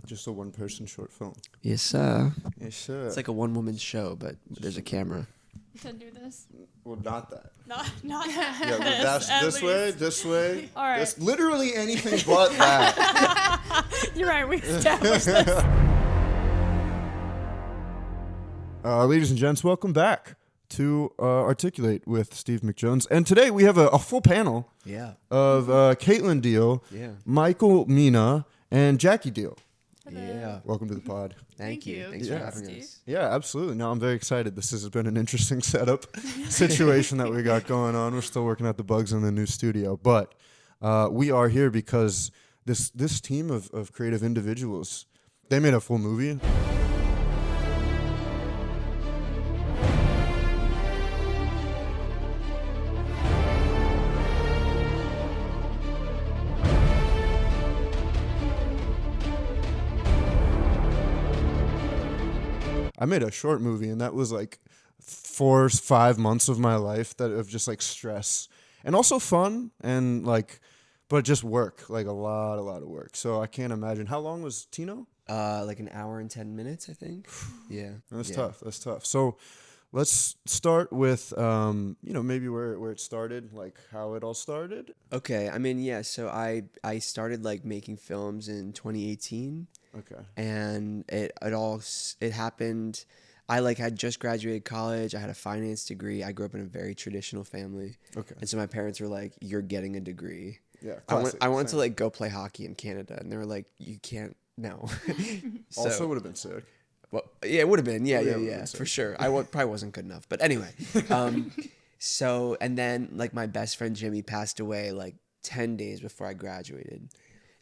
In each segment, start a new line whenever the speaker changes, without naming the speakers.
Just a one-person short film.
Yes, sir.
Yes, sir.
It's like a one-woman show, but there's a camera.
To do this?
Well, not that.
Not
Yeah,
this, at
this way,
least.
this way.
All right.
This, literally anything but that.
You're right. We established this.
Ladies and gents, welcome back to Articulate with Steve McJones. And today we have a full panel of Kaitlyn Diehl, Michael Mina, and Jackie Diehl.
Yeah.
Welcome to the pod.
Thank you. Thanks
for
having
Steve.
us.
Yeah, absolutely. No, I'm very excited. This has been an interesting setup situation that we got going on. We're still working out the bugs in the new studio, but we are here because this team of creative individuals, they made a full movie. I made a short movie, and that was like 4 or 5 months of my life of just like stress and also fun and like, but just work, like a lot of work. So I can't imagine. How long was Tino?
Like an hour and 10 minutes, I think. Yeah.
That's tough. So let's start with, maybe where it started, like how it all started.
Okay. I mean, yeah. So I started like making films in 2018.
Okay.
And it happened. I had just graduated college. I had a finance degree. I grew up in a very traditional family.
Okay.
And so my parents were like, "You're getting a degree."
Yeah.
I wanted to go play hockey in Canada, and they were like, "You can't." No. So,
also would have been sick.
well, yeah, it would have been. Yeah,
sick.
for sure. Probably wasn't good enough, but anyway. So and then my best friend Jimmy passed away 10 days before I graduated.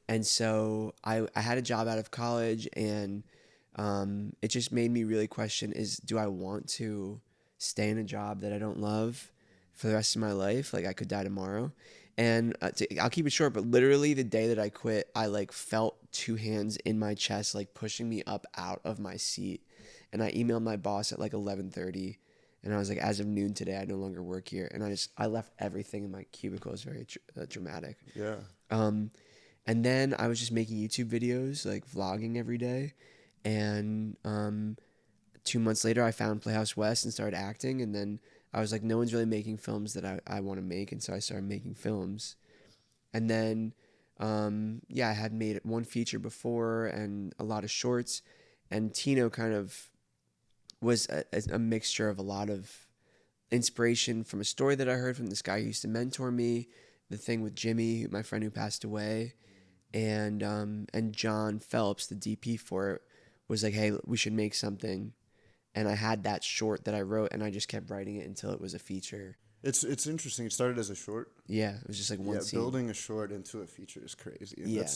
And so I had a job out of college, and it just made me really question do I want to stay in a job that I don't love for the rest of my life? I could die tomorrow. And I'll keep it short, but literally the day that I quit, I felt two hands in my chest, pushing me up out of my seat. And I emailed my boss at 11:30, and I was like, as of noon today, I no longer work here. And I left everything in my cubicle. It was very dramatic.
Yeah.
And then I was just making YouTube videos, vlogging every day. And 2 months later, I found Playhouse West and started acting. And then I was like, no one's really making films that I want to make. And so I started making films. And then, I had made one feature before and a lot of shorts. And Tino kind of was a mixture of a lot of inspiration from a story that I heard from this guy who used to mentor me, the thing with Jimmy, my friend who passed away. And John Phelps, the DP for it, was like, hey, we should make something. And I had that short that I wrote, and I just kept writing it until it was a feature.
It's interesting. It started as a short.
Yeah, it was just one scene.
Building a short into a feature is crazy. And
yeah.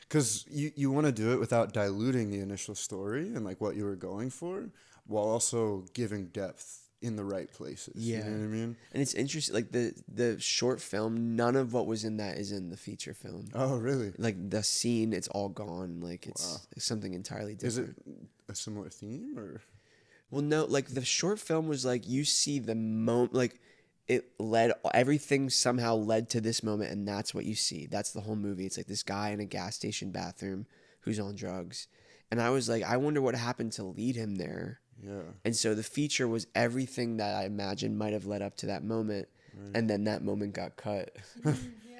Because you want to do it without diluting the initial story and what you were going for, while also giving depth in the right places.
Yeah.
You know what I mean?
And it's interesting, the short film, none of what was in that is in the feature film.
Oh, really?
The scene, it's all gone. It's something entirely different.
Is it a similar theme or?
Well, no, the short film was you see the moment, everything somehow led to this moment, and that's what you see. That's the whole movie. It's this guy in a gas station bathroom who's on drugs. And I was like, I wonder what happened to lead him there.
Yeah.
And so the feature was everything that I imagined might have led up to that moment. Right. And then that moment got cut.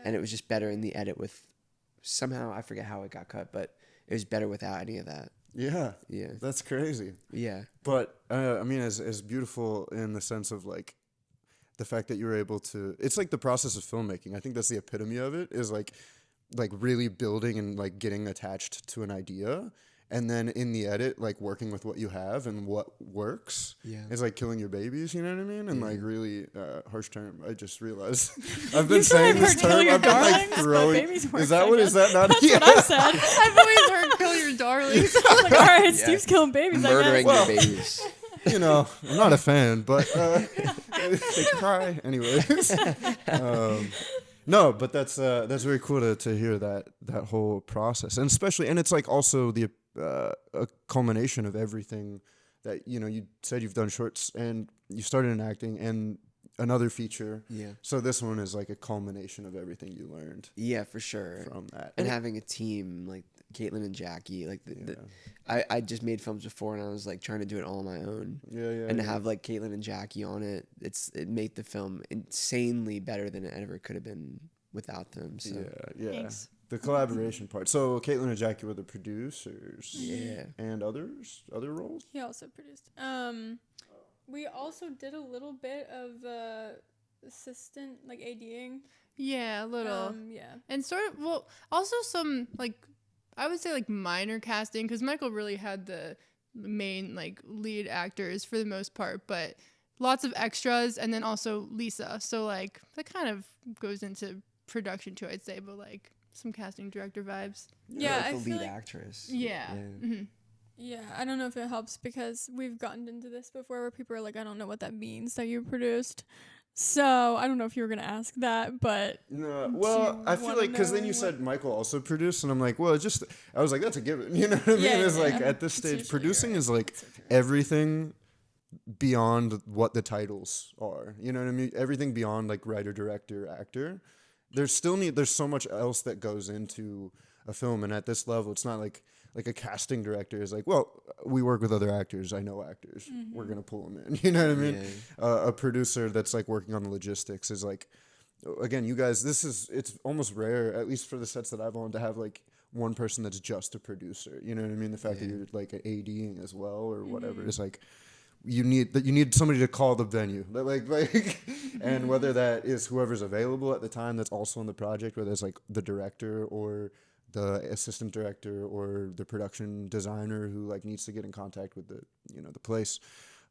And it was just better in the edit with somehow, I forget how it got cut, but it was better without any of that.
Yeah.
Yeah.
That's crazy.
Yeah.
But as beautiful in the sense of the fact that you were able to, it's the process of filmmaking. I think that's the epitome of it, is really building and getting attached to an idea. And then in the edit, working with what you have and what works.
Yeah.
It's killing your babies, you know what I mean? And really harsh term. I just realized I've been saying this term. I've been throwing. Is that what? Is that not?
That's what I said. I've always heard kill your darlings. I was all right, Steve's killing babies.
Murdering
I guess.
your babies.
I'm not a fan, but they cry anyways. No, but that's very cool to hear that whole process, and especially, and it's also a culmination of everything that you said you've done shorts and you started in acting and another feature.
Yeah.
So this one is a culmination of everything you learned.
Yeah, for sure.
From that,
and having a team Kaitlyn and Jackie. Like I just made films before, and I was like trying to do it all on my own. And to have like Kaitlyn and Jackie on it, it made the film insanely better than it ever could have been without them. So
Thanks.
The collaboration part. So Kaitlyn and Jackie were the producers.
Yeah.
And other roles?
He also produced. We also did a little bit of assistant, like ADing.
Yeah, a little.
Yeah.
And sort of, well, also some, like, I would say, like, minor casting, because Michael really had the main, like, lead actors for the most part, but lots of extras, and then also Lisa. So, like, that kind of goes into production, too, I'd say, but, like, some casting director vibes.
Yeah,
like
I
the
feel
lead
like,
actress.
Yeah. Mm-hmm.
yeah, I don't know if it helps because we've gotten into this before where people are like, I don't know what that means that you produced. So I don't know if you were gonna ask that, but
No, well, I feel like because then you said Michael also produced, and I'm like, well, I was like, that's a given. You know what I mean? It's like at this stage, producing is like everything beyond what the titles are. You know what I mean? Everything beyond like writer, director, actor. There's so much else that goes into a film, and at this level, it's not like a casting director is like, well, we work with other actors. I know actors. We're gonna pull them in. You know what I mean?
Yeah.
A producer that's like working on the logistics is like, again, you guys, it's almost rare, at least for the sets that I've on, to have like one person that's just a producer. You know what I mean? The fact that you're like ADing as well or whatever is like, you need somebody to call the venue, and whether that is whoever's available at the time that's also on the project, whether it's like the director or the assistant director or the production designer who like needs to get in contact with the place.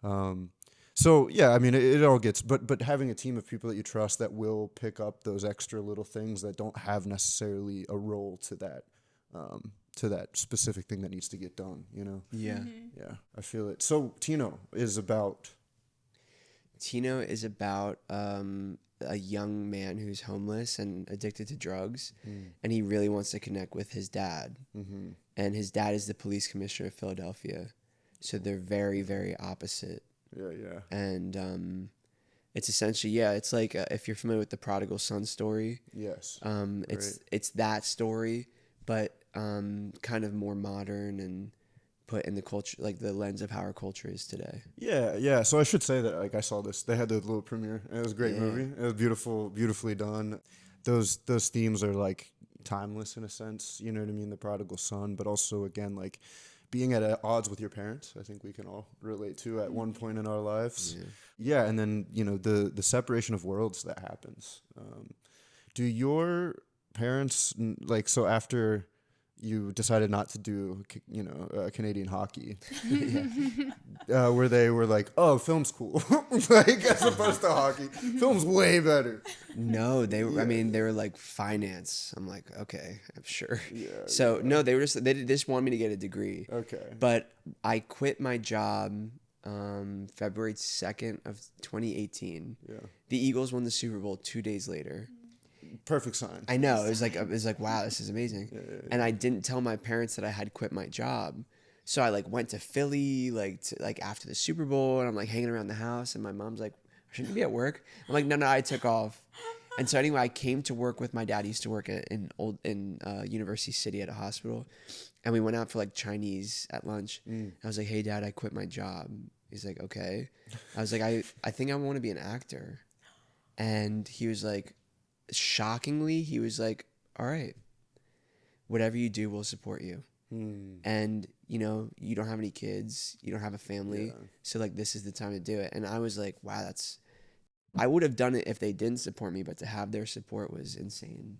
So yeah, I mean it all gets, but having a team of people that you trust that will pick up those extra little things that don't have necessarily a role to that specific thing that needs to get done, you know?
Yeah.
Yeah, I feel it. So Tino is about
a young man who's homeless and addicted to drugs, and he really wants to connect with his dad. And his dad is the police commissioner of Philadelphia, so they're very, very opposite.
Yeah.
And it's essentially, it's like if you're familiar with the prodigal son story.
Yes.
It's that story, but kind of more modern and put in the culture, like the lens of how our culture is today.
Yeah. So I should say that like I saw this. They had the little premiere. And it was a great movie. It was beautifully done. Those themes are like timeless in a sense. You know what I mean? The prodigal son, but also again like being at odds with your parents. I think we can all relate to at one point in our lives. Yeah, and then the separation of worlds that happens. Do your parents so after you decided not to do, Canadian hockey, where they were like, oh, film's cool, like as opposed to hockey, film's way better.
No, they were like finance. I'm like, okay, I'm sure. No, they just wanted me to get a degree.
Okay.
But I quit my job February 2nd of 2018.
Yeah.
The Eagles won the Super Bowl 2 days later.
Perfect sign.
I know. It was like, wow, this is amazing. And I didn't tell my parents that I had quit my job. So I like went to Philly after the Super Bowl, and I'm like hanging around the house, and my mom's like, shouldn't you be at work? I'm like, no, I took off. And so anyway, I came to work with my dad. He used to work in University City at a hospital, and we went out for like Chinese at lunch. I was like, hey Dad, I quit my job. He's like, okay. I was like, I think I want to be an actor. And he was like, shockingly, he was like, all right, whatever you do, we'll support you. And you don't have any kids, you don't have a family, so like this is the time to do it. And I was like, wow, I would have done it if they didn't support me, but to have their support was insane.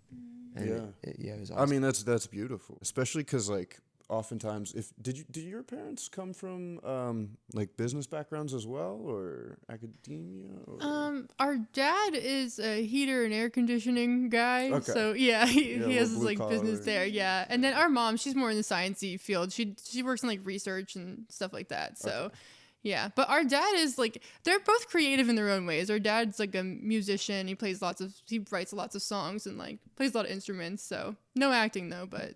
And it was awesome.
I mean, that's beautiful, especially because like oftentimes, did your parents come from like business backgrounds as well, or academia? Or?
Our dad is a heater and air conditioning guy, so he has his like business there, And then our mom, she's more in the sciencey field. She works in like research and stuff like that. So, but our dad is like, they're both creative in their own ways. Our dad's like a musician. He writes lots of songs and like plays a lot of instruments. So no acting though, but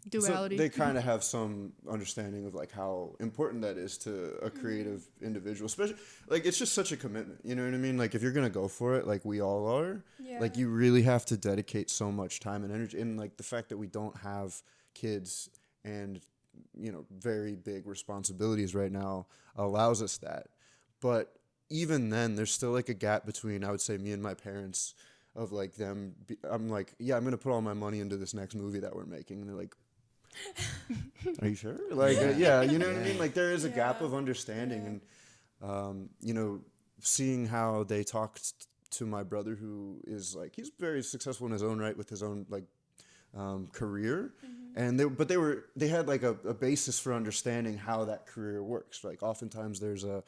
duality.
So they kind of have some understanding of like how important that is to a creative individual, especially like it's just such a commitment, you know what I mean? Like if you're gonna go for it, like we all are, like you really have to dedicate so much time and energy. And like the fact that we don't have kids and, you know, very big responsibilities right now allows us that. But even then, there's still like a gap between, I would say, me and my parents of like them. I'm like, yeah, I'm going to put all my money into this next movie that we're making. And they're like, are you sure? Like, yeah, you know what I mean? Like, there is a gap of understanding. And, you know, seeing how they talked to my brother, who is like, he's very successful in his own right with his own like career. And they had like a basis for understanding how that career works. Like oftentimes there's a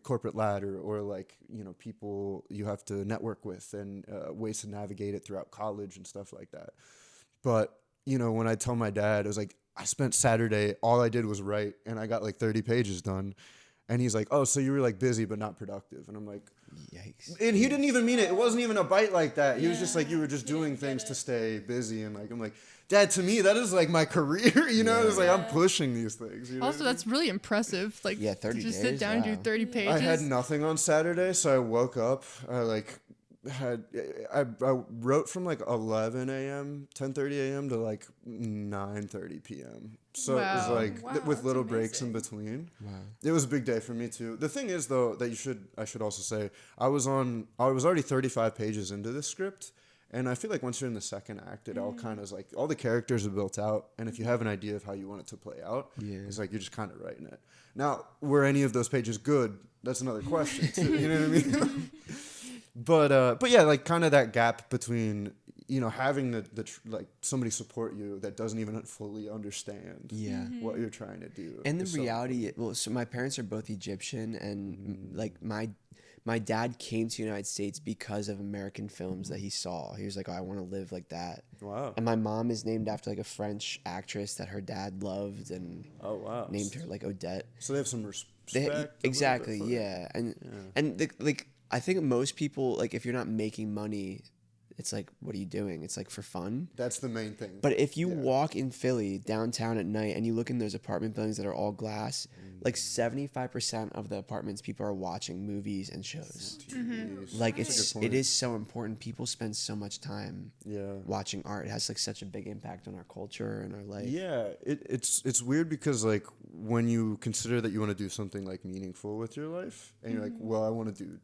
corporate ladder, or like, you know, people you have to network with, and ways to navigate it throughout college and stuff like that. But, you know, when I tell my dad, it was like, I spent Saturday, all I did was write, and I got like 30 pages done. And he's like, oh, so you were like busy but not productive. And I'm like, yikes. And he didn't even mean it. It wasn't even a bite like that. He was just like, you were just doing things to stay busy. And like, I'm like, Dad, to me, that is like my career. You know, it's like I'm pushing these things. You know
also, that's really impressive. Like,
30
to just
days,
sit down and do 30 pages.
I had nothing on Saturday, so I woke up. I wrote from like 11 a.m., 10:30 a.m. to like 9:30 p.m. So it was like with little breaks in between. Wow. It was a big day for me too. The thing is though that I should also say I was already 35 pages into this script, and I feel like once you're in the second act, it all kind of is like all the characters are built out, and if you have an idea of how you want it to play out, it's like you're just kind of writing it. Now, were any of those pages good? That's another question too. You know what I mean? But yeah, like kind of that gap between, you know, having the like somebody support you that doesn't even fully understand what you're trying to do.
And the reality, so my parents are both Egyptian, and like my dad came to the United States because of American films that he saw. He was like, oh, I want to live like that. Wow. And my mom is named after like a French actress that her dad loved, and named her like Odette.
So they have some respect.
Exactly, yeah. And like I think most people, like, if you're not making money, it's like, what are you doing? It's like for fun.
That's the main thing.
But if you walk in Philly downtown at night and you look in those apartment buildings that are all glass, like 75% of the apartments, people are watching movies and shows. Like it is so important. People spend so much time watching art. It has like such a big impact on our culture and our life. Yeah,
it's weird because like when you consider that you want to do something like meaningful with your life, and you're like, well, I want to do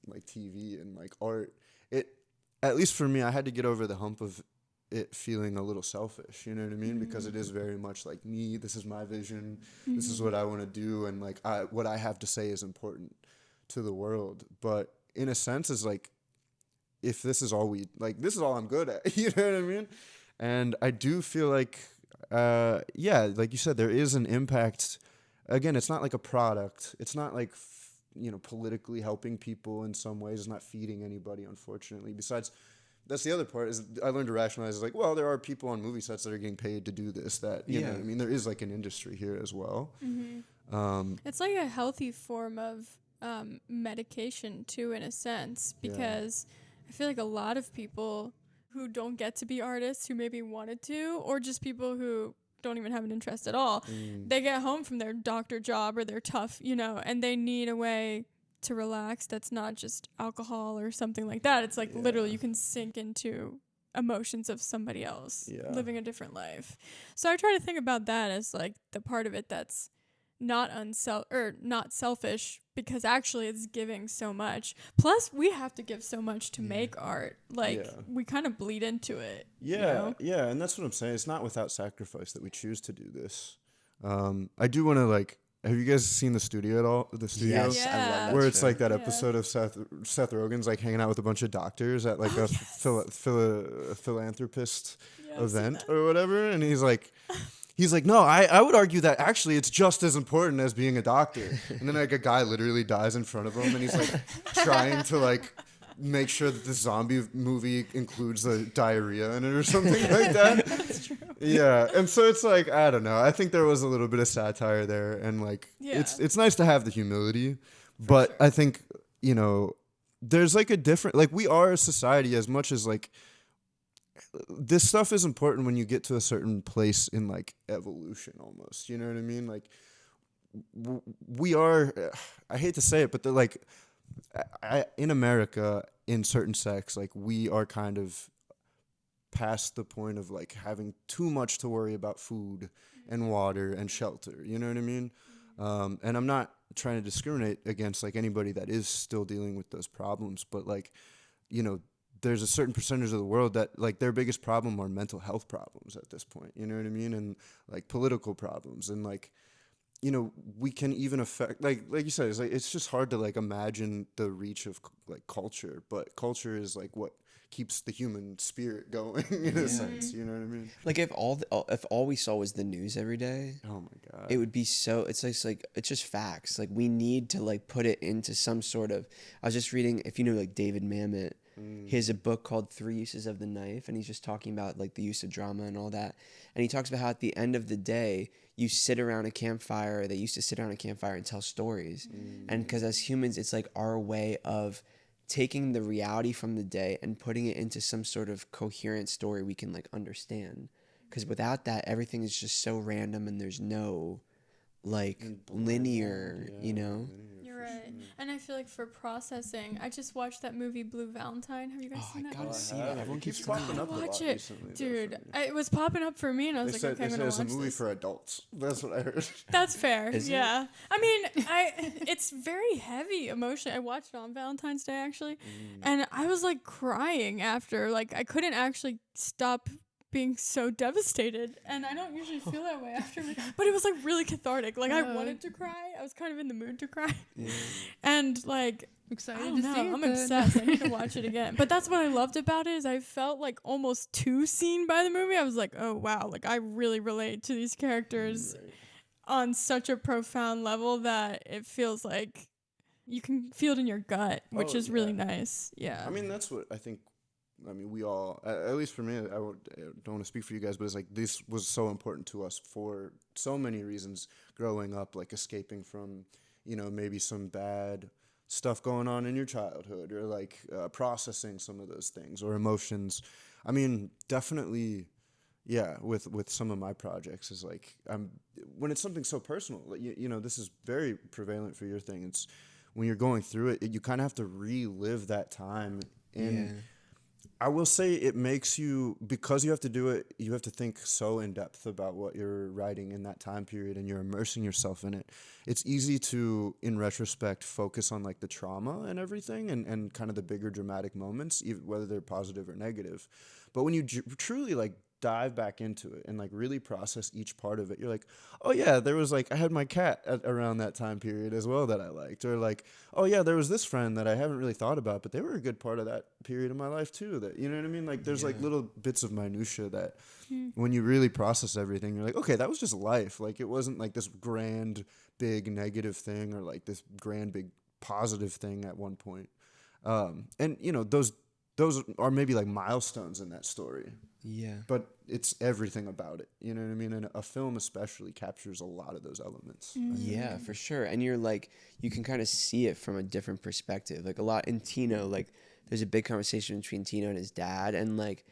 like TV and like art, at least for me, I had to get over the hump of it feeling a little selfish, you know what I mean? Because it is very much like me, this is my vision, this is what I want to do, and like what I have to say is important to the world. But in a sense, it's like, if this is all this is all I'm good at, you know what I mean? And I do feel like, like you said, there is an impact. Again, it's not like a product. It's not like you know, politically helping people in some ways. It's not feeding anybody, unfortunately. Besides, that's the other part, is I learned to rationalize, like, well, there are people on movie sets that are getting paid to do this, that, you know what I mean? There is like an industry here as well.
It's like a healthy form of medication too, in a sense, because I feel like a lot of people who don't get to be artists, who maybe wanted to, or just people who don't even have an interest at all, they get home from their doctor job or their tough, you know, and they need a way to relax that's not just alcohol or something like that. It's like literally you can sink into emotions of somebody else living a different life. So I try to think about that as like the part of it that's not selfish, because actually it's giving so much. Plus we have to give so much to make art. Like we kind of bleed into it.
Yeah, you know? And that's what I'm saying. It's not without sacrifice that we choose to do this. I do want to like, have you guys seen The Studio at all? The Studio?
Yes, I love that
where
show.
It's like that episode of Seth Rogen's like hanging out with a bunch of doctors at like a philanthropist event or whatever, and he's like, no, I would argue that actually it's just as important as being a doctor. And then like a guy literally dies in front of him, and he's like trying to like make sure that the zombie movie includes the diarrhea in it or something like that.
That's true.
Yeah, and so it's like, I don't know. I think there was a little bit of satire there, and like it's nice to have the humility, but I think, you know, there's like a different, like we are a society, as much as like this stuff is important when you get to a certain place in like evolution almost, you know what I mean? Like we are, I hate to say it, but they're like, in America, in certain sects, like we are kind of past the point of like having too much to worry about food and water and shelter. You know what I mean? And I'm not trying to discriminate against like anybody that is still dealing with those problems, but like, you know, there's a certain percentage of the world that like their biggest problem are mental health problems at this point. You know what I mean? And like political problems, and like, you know, we can even affect, like you said, it's like, it's just hard to like imagine the reach of like culture, but culture is like what keeps the human spirit going in a sense. You know what I mean?
Like if all we saw was the news every day,
oh my God,
it would be so, it's just facts. Like we need to like put it into some sort of, I was just reading, if you know like David Mamet, he has a book called 3 Uses of the Knife, and he's just talking about like the use of drama and all that. And he talks about how at the end of the day, you sit around a campfire. They used to sit around a campfire and tell stories. And because as humans, it's like our way of taking the reality from the day and putting it into some sort of coherent story we can like understand. Because without that, everything is just so random and there's no like linear, you know?
You're right. And I feel like for processing, I just watched that movie Blue Valentine. Have you guys seen that?
I gotta see that. Everyone keeps
popping up a lot
Watch it,
recently,
dude. It was popping up for me, and I was
They
like,
said,
okay, I'm
they
gonna
said it's
watch
a movie
this.
for adults. That's what I heard.
That's fair.
Is it?
Yeah. I mean, it's very heavy emotionally. I watched it on Valentine's Day actually, and I was like crying after. Like I couldn't actually stop being so devastated, and I don't usually feel that way after, but it was like really cathartic. Like I wanted to cry. I was kind of in the mood to cry, and like
Excited
I don't
to
know.
see it.
I'm
then.
obsessed. I need to watch it again. But that's what I loved about it is I felt like almost too seen by the movie. I was like, oh wow, like I really relate to these characters on such a profound level that it feels like you can feel it in your gut, which is really nice. Yeah.
I mean, that's what I think. I mean, we all, at least for me, I don't want to speak for you guys, but it's like this was so important to us for so many reasons growing up, like escaping from, you know, maybe some bad stuff going on in your childhood, or like processing some of those things or emotions. I mean, definitely, yeah, with some of my projects is like, when it's something so personal, like, you know, this is very prevalent for your thing. It's when you're going through it, you kind of have to relive that time. And I will say it makes you, because you have to do it, you have to think so in depth about what you're writing in that time period, and you're immersing yourself in it. It's easy to, in retrospect, focus on like the trauma and everything, and kind of the bigger dramatic moments, even whether they're positive or negative. But when you truly like dive back into it and like really process each part of it, you're like, oh yeah, there was like, I had my cat around that time period as well that I liked, or like, oh yeah, there was this friend that I haven't really thought about, but they were a good part of that period of my life too, that, you know what I mean? Like there's like little bits of minutia that when you really process everything, you're like, okay, that was just life. Like it wasn't like this grand big negative thing or like this grand big positive thing at one point. And you know, those are maybe like milestones in that story.
Yeah.
But it's everything about it. You know what I mean? And a film especially captures a lot of those elements.
Yeah, for sure. And you're like, you can kind of see it from a different perspective. Like a lot in Tino, like there's a big conversation between Tino and his dad. And like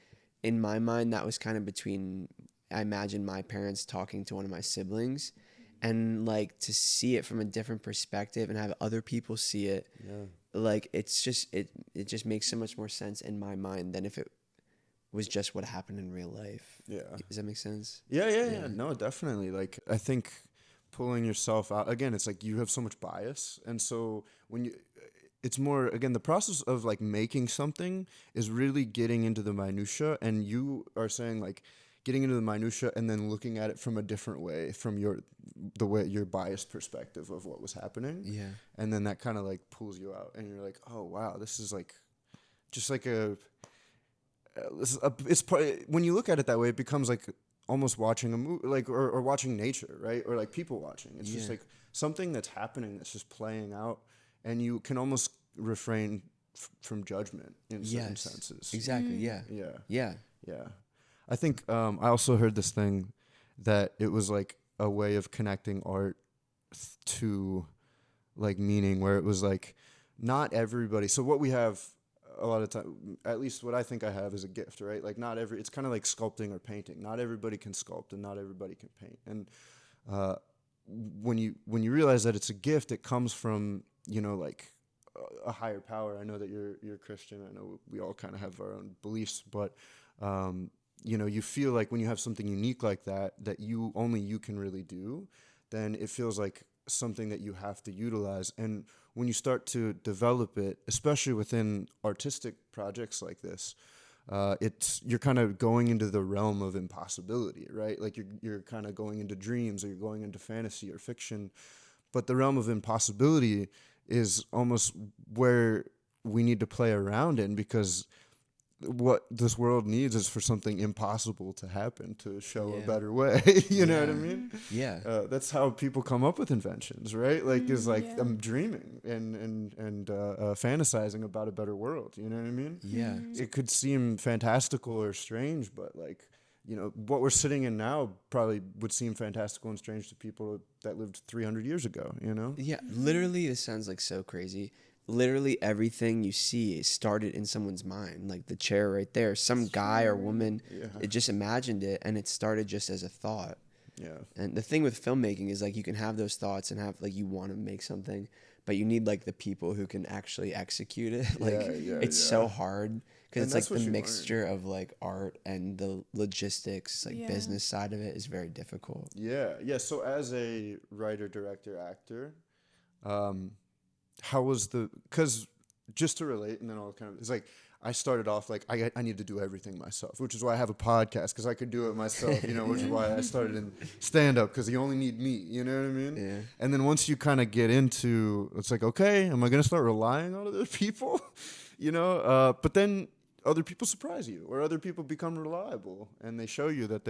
in my mind, that was kind of between, I imagine my parents talking to one of my siblings. And like to see it from a different perspective and have other people see it, like it's just, it just makes so much more sense in my mind than if it was just what happened in real life.
Yeah.
Does that make sense?
Yeah. No, definitely. Like, I think pulling yourself out, again, it's like you have so much bias. And so it's more, again, the process of like making something is really getting into the minutia. And you are saying like getting into the minutia and then looking at it from a different way, from your biased perspective of what was happening.
Yeah.
And then that kind of like pulls you out and you're like, oh wow, this is like just like it's when you look at it that way, it becomes like almost watching a movie, like or watching nature, right? Or like people watching. It's just like something that's happening that's just playing out, and you can almost refrain from judgment in certain senses.
Exactly. Yeah.
I think I also heard this thing that it was like a way of connecting art to like meaning, where it was like not everybody. So what we have a lot of time, at least what I think I have, is a gift, right? Like it's kind of like sculpting or painting. Not everybody can sculpt and not everybody can paint. And when you realize that it's a gift, it comes from, you know, like a higher power. I know that you're Christian. I know we all kind of have our own beliefs, but you know, you feel like when you have something unique like that only you can really do, then it feels like something that you have to utilize. And when you start to develop it, especially within artistic projects like this, you're kind of going into the realm of impossibility, right? Like you're kind of going into dreams, or you're going into fantasy or fiction. But the realm of impossibility is almost where we need to play around in, because what this world needs is for something impossible to happen, to show a better way. You know what I mean?
Yeah.
That's how people come up with inventions, right? Like, is like I'm dreaming and fantasizing about a better world. You know what I mean?
Yeah.
It could seem fantastical or strange, but like, you know, what we're sitting in now probably would seem fantastical and strange to people that lived 300 years ago, you know?
Yeah. Literally, this sounds like so crazy. Literally everything you see started in someone's mind. Like the chair right there, some guy or woman, it just imagined it, and it started just as a thought.
Yeah.
And the thing with filmmaking is like you can have those thoughts and have like you want to make something, but you need like the people who can actually execute it. Like it's so hard because it's like the mixture of like art and the logistics, like business side of it is very difficult.
Yeah. Yeah. So as a writer, director, actor, how was because just to relate, and then I'll kind of, it's like, I started off like, I need to do everything myself, which is why I have a podcast, because I could do it myself, you know, which is why I started in stand-up, because you only need me, you know what I mean?
Yeah.
And then once you kind of get into, it's like, okay, am I going to start relying on other people? You know, but then other people surprise you, or other people become reliable, and they show you that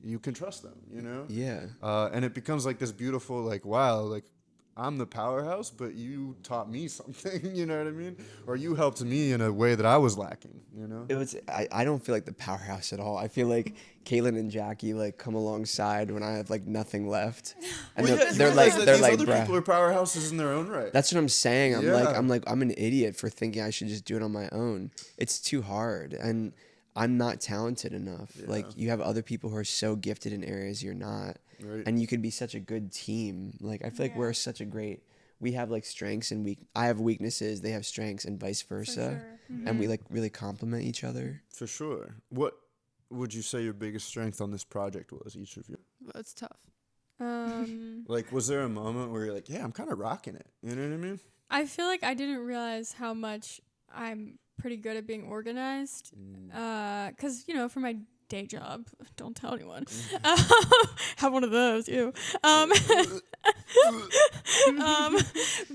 you can trust them, you know?
Yeah.
And it becomes like this beautiful, like, wow, like, I'm the powerhouse, but you taught me something, you know what I mean? Or you helped me in a way that I was lacking, you know?
I don't feel like the powerhouse at all. I feel like Kaitlyn and Jackie like come alongside when I have like nothing left. And they're like
other people are powerhouses in their own right.
That's what I'm saying. I'm an idiot for thinking I should just do it on my own. It's too hard, and I'm not talented enough. Yeah. Like you have other people who are so gifted in areas you're not. Right. And you could be such a good team. Like I feel like we're such a great. We have like strengths and I have weaknesses. They have strengths and vice versa.
Sure. Mm-hmm.
And we like really complement each other.
For sure. What would you say your biggest strength on this project was, each of you?
Well, it's tough.
Like, was there a moment where you're like, yeah, I'm kind of rocking it? You know what I mean?
I feel like I didn't realize how much I'm pretty good at being organized. 'Cause, you know, for my day job, don't tell anyone, have one of those, ew.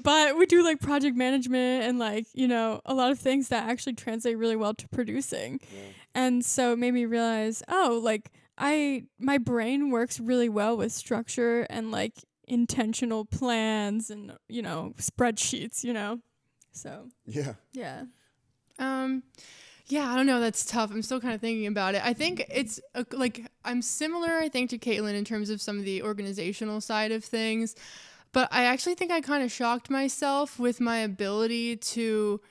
But we do like project management and like, you know, a lot of things that actually translate really well to producing. And so it made me realize, like my brain works really well with structure and like intentional plans and, you know, spreadsheets, you know. So yeah.
Yeah, I don't know. That's tough. I'm still kind of thinking about it. I think it's like I'm similar, I think, to Kaitlyn in terms of some of the organizational side of things. But I actually think I kind of shocked myself with my ability to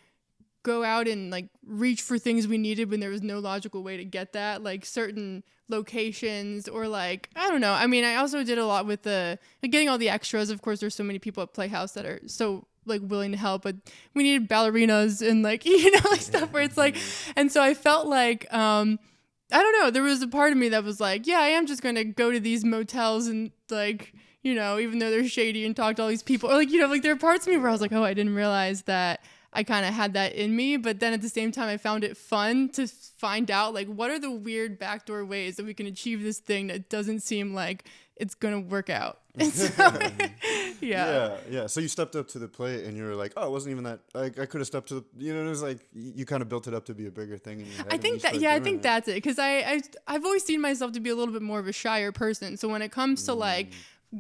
go out and like reach for things we needed when there was no logical way to get that, like certain locations or like, I don't know. I mean, I also did a lot with getting all the extras. Of course, there's so many people at Playhouse that are so like willing to help, but we needed ballerinas and like, you know, like stuff where it's like, and so I felt like, I don't know, there was a part of me that was like, yeah, I am just going to go to these motels and like, you know, even though they're shady and talk to all these people, or like, you know, like there are parts of me where I was like, oh, I didn't realize that I kind of had that in me. But then at the same time, I found it fun to find out like, what are the weird backdoor ways that we can achieve this thing that doesn't seem like it's going to work out. And so,
yeah. So you stepped up to the plate and you were like, oh, it wasn't even that, like, I could have stepped to the, you know, it was like, you kind of built it up to be a bigger thing in your head.
I think that's it. Cause I've always seen myself to be a little bit more of a shyer person. So when it comes to like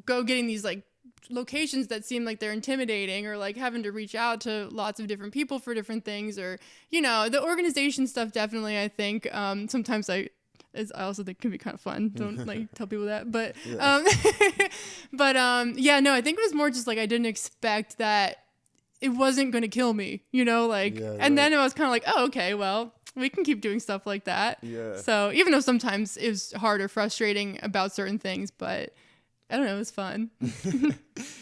getting these like locations that seem like they're intimidating or like having to reach out to lots of different people for different things, or, you know, the organization stuff, definitely, I think, sometimes I also think can be kind of fun. Don't like tell people that, but I think it was more just like I didn't expect that it wasn't going to kill me, you know, like, and then I was kind of like, oh, okay, well, we can keep doing stuff like that. Yeah. So even though sometimes it was hard or frustrating about certain things, but I don't know, it was fun.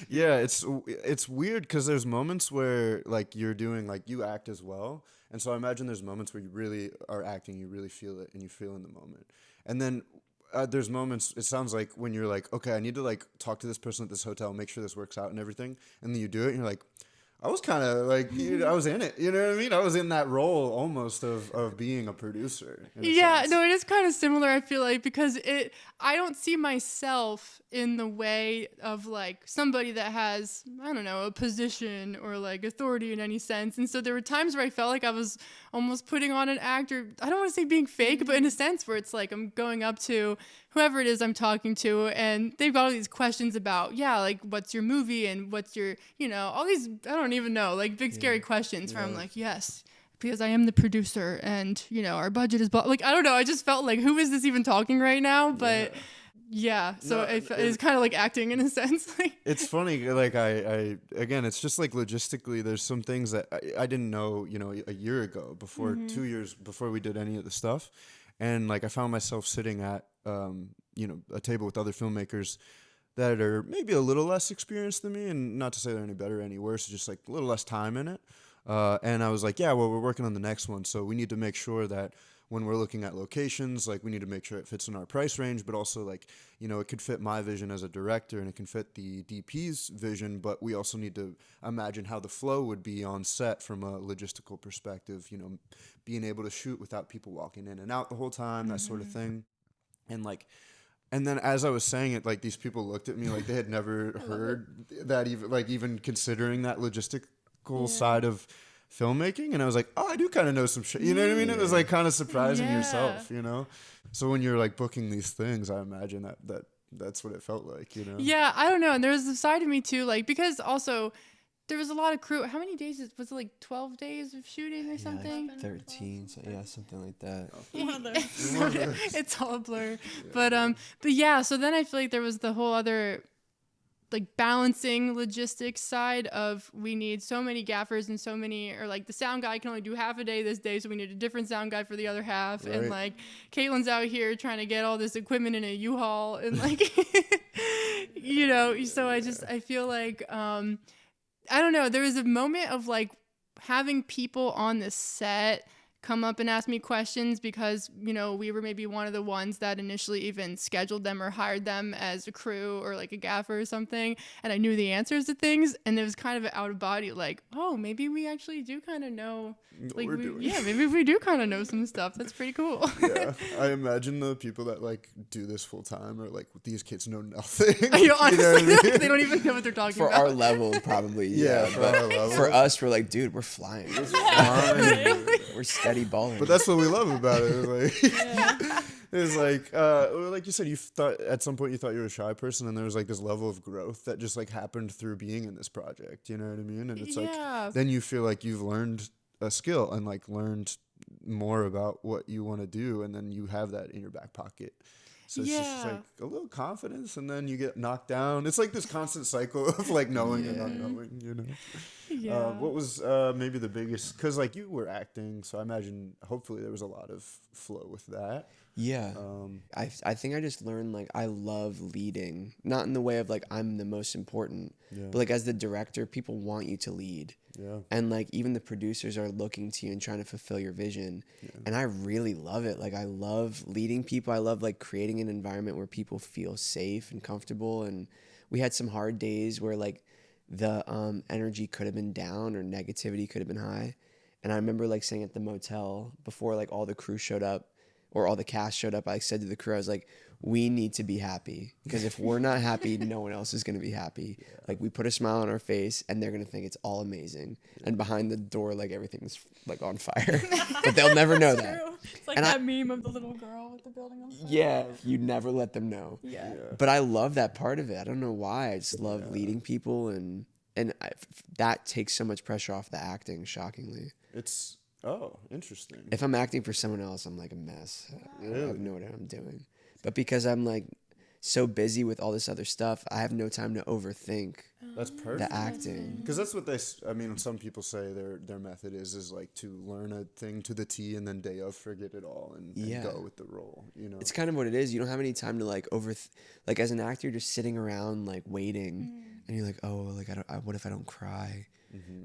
Yeah, it's weird because there's moments where like you're doing like you act as well. And so I imagine there's moments where you really are acting, you really feel it, and you feel in the moment. And then there's moments, it sounds like, when you're like, okay, I need to like talk to this person at this hotel, make sure this works out and everything. And then you do it and you're like, I was kind of like, I was in it. You know what I mean? I was in that role almost of being a producer.
Yeah,
sense.
no, it is kind of similar, I feel like, because I don't see myself in the way of like somebody that has, I don't know, a position or like authority in any sense. And so there were times where I felt like I was almost putting on an act, or I don't want to say being fake, but in a sense where it's like I'm going up to whoever it is I'm talking to, and they've got all these questions about, like, what's your movie and what's your, all these, I don't even know, like big scary questions where I'm like, yes, because I am the producer and, our budget is, like, I don't know. I just felt like, who is this even talking right now? But so it's kind of like acting in a sense.
It's funny. Like again, it's just like logistically, there's some things that I didn't know, a year ago, before 2 years before we did any of the stuff. And like, I found myself sitting at, a table with other filmmakers that are maybe a little less experienced than me, and not to say they're any better or any worse, just like a little less time in it. And I was like, we're working on the next one. So we need to make sure that when we're looking at locations, like, we need to make sure it fits in our price range, but also like, it could fit my vision as a director and it can fit the DP's vision, but we also need to imagine how the flow would be on set from a logistical perspective, being able to shoot without people walking in and out the whole time, that sort of thing. And then as I was saying it, like, these people looked at me like they had never heard that, even considering that logistical side of filmmaking. And I was like, I do kind of know some shit. You know what I mean? It was like kind of surprising yourself, So when you're like booking these things, I imagine that's what it felt like,
Yeah, I don't know. And there's a side of me too, like, because also there was a lot of crew. How many days was it, like 12 days of shooting or something?
Like 13, so something like that.
It's all a blur. But yeah, so then I feel like there was the whole other like balancing logistics side of, we need so many gaffers and so many, or like the sound guy can only do half a day this day, so we need a different sound guy for the other half. Right. And like Kaitlyn's out here trying to get all this equipment in a U-Haul and like so I feel like I don't know, there was a moment of like having people on the set come up and ask me questions because, we were maybe one of the ones that initially even scheduled them or hired them as a crew or like a gaffer or something. And I knew the answers to things. And it was kind of an out of body, like, oh, maybe we actually do kind of know. Like, maybe we do kind of know some stuff. That's pretty cool.
Yeah. I imagine the people that like do this full time are like, these kids know nothing.
Honestly, they don't even know what they're talking about.
For our level, probably. Yeah. But for us, we're like, dude, we're flying. We're steady balling.
But that's what we love about it. It's like you said, you thought at some point you thought you were a shy person, and there was like this level of growth that just like happened through being in this project. You know what I mean? And it's like, then you feel like you've learned a skill and like learned more about what you want to do, and then you have that in your back pocket. So it's just like a little confidence, and then you get knocked down. It's like this constant cycle of like knowing and not knowing,
Yeah.
What was maybe the biggest, because like you were acting, so I imagine hopefully there was a lot of flow with that.
Yeah. I think I just learned like I love leading, not in the way of like I'm the most important, but like as the director, people want you to lead. Yeah. And like even the producers are looking to you and trying to fulfill your vision. Yeah. And I really love it. Like I love leading people. I love like creating an environment where people feel safe and comfortable. And we had some hard days where like the energy could have been down or negativity could have been high. And I remember like saying at the motel before like all the crew showed up or all the cast showed up, I said to the crew, I was like, we need to be happy, because if we're not happy, no one else is going to be happy. Yeah. Like we put a smile on our face and they're going to think it's all amazing. Yeah. And behind the door, like everything's like on fire, but they'll never know that.
It's like that meme of the little girl with the building on fire.
Yeah. You never let them know.
Yeah.
But I love that part of it. I don't know why. I just love leading people, and that takes so much pressure off the acting, shockingly.
It's, interesting.
If I'm acting for someone else, I'm like a mess.
Really?
I have no idea what I'm doing. But because I'm like so busy with all this other stuff, I have no time to overthink.
That's perfect.
The acting.
Because that's what some people say their method is like to learn a thing to the T and then day of forget it all and go with the role.
It's kind of what it is. You don't have any time to like like as an actor, you're just sitting around like waiting, and you're like, oh, like what if I don't cry?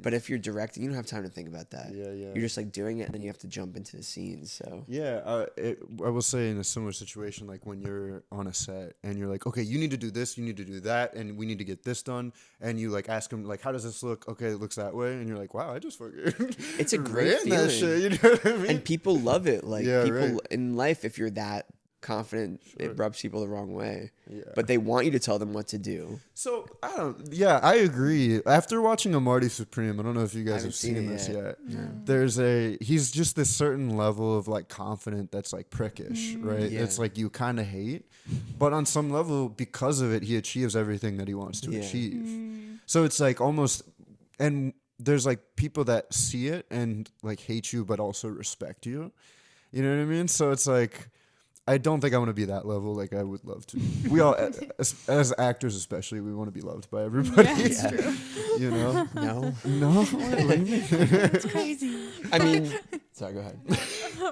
But if you're directing, you don't have time to think about that.
Yeah.
You're just like doing it, and then you have to jump into the scenes. So
yeah, I will say in a similar situation, like when you're on a set and you're like, okay, you need to do this, you need to do that, and we need to get this done, and you like ask them like, how does this look? Okay, it looks that way, and you're like, wow, I just fucking
it's a great
ran
feeling.
that shit, you know what I mean?
And people love it. Like people
right.
in life, if you're that confident,
Sure.
it rubs people the wrong way.
Yeah.
But they want you to tell them what to do.
So I agree. After watching a Marty Supreme, I don't know if you guys have seen this yet.
No.
He's just this certain level of like confident that's like prickish, right?
Yeah.
It's like you kind of hate, but on some level, because of it, he achieves everything that he wants to
Yeah.
achieve. So it's like almost, and there's like people that see it and like hate you, but also respect you. You know what I mean? So it's like, I don't think I want to be that level. Like I would love to. We all, as actors especially, we want to be loved by everybody.
Yeah, it's true.
You know?
No.
It's crazy.
I mean, sorry, go ahead.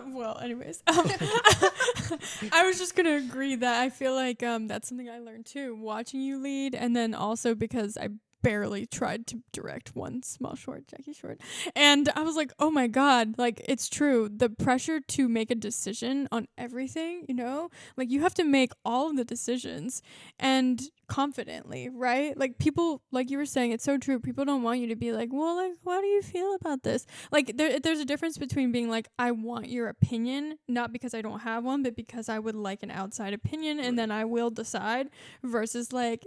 Well, anyways, I was just gonna agree that I feel like that's something I learned too, watching you lead, and then also because I barely tried to direct one small short, Jackie short, and I was like, oh my god, like it's true, the pressure to make a decision on everything, you know, like you have to make all of the decisions and confidently, right? Like people, like you were saying, it's so true, people don't want you to be like, well, like how do you feel about this? Like there's a difference between being like, I want your opinion, not because I don't have one, but because I would like an outside opinion, and then I will decide, versus like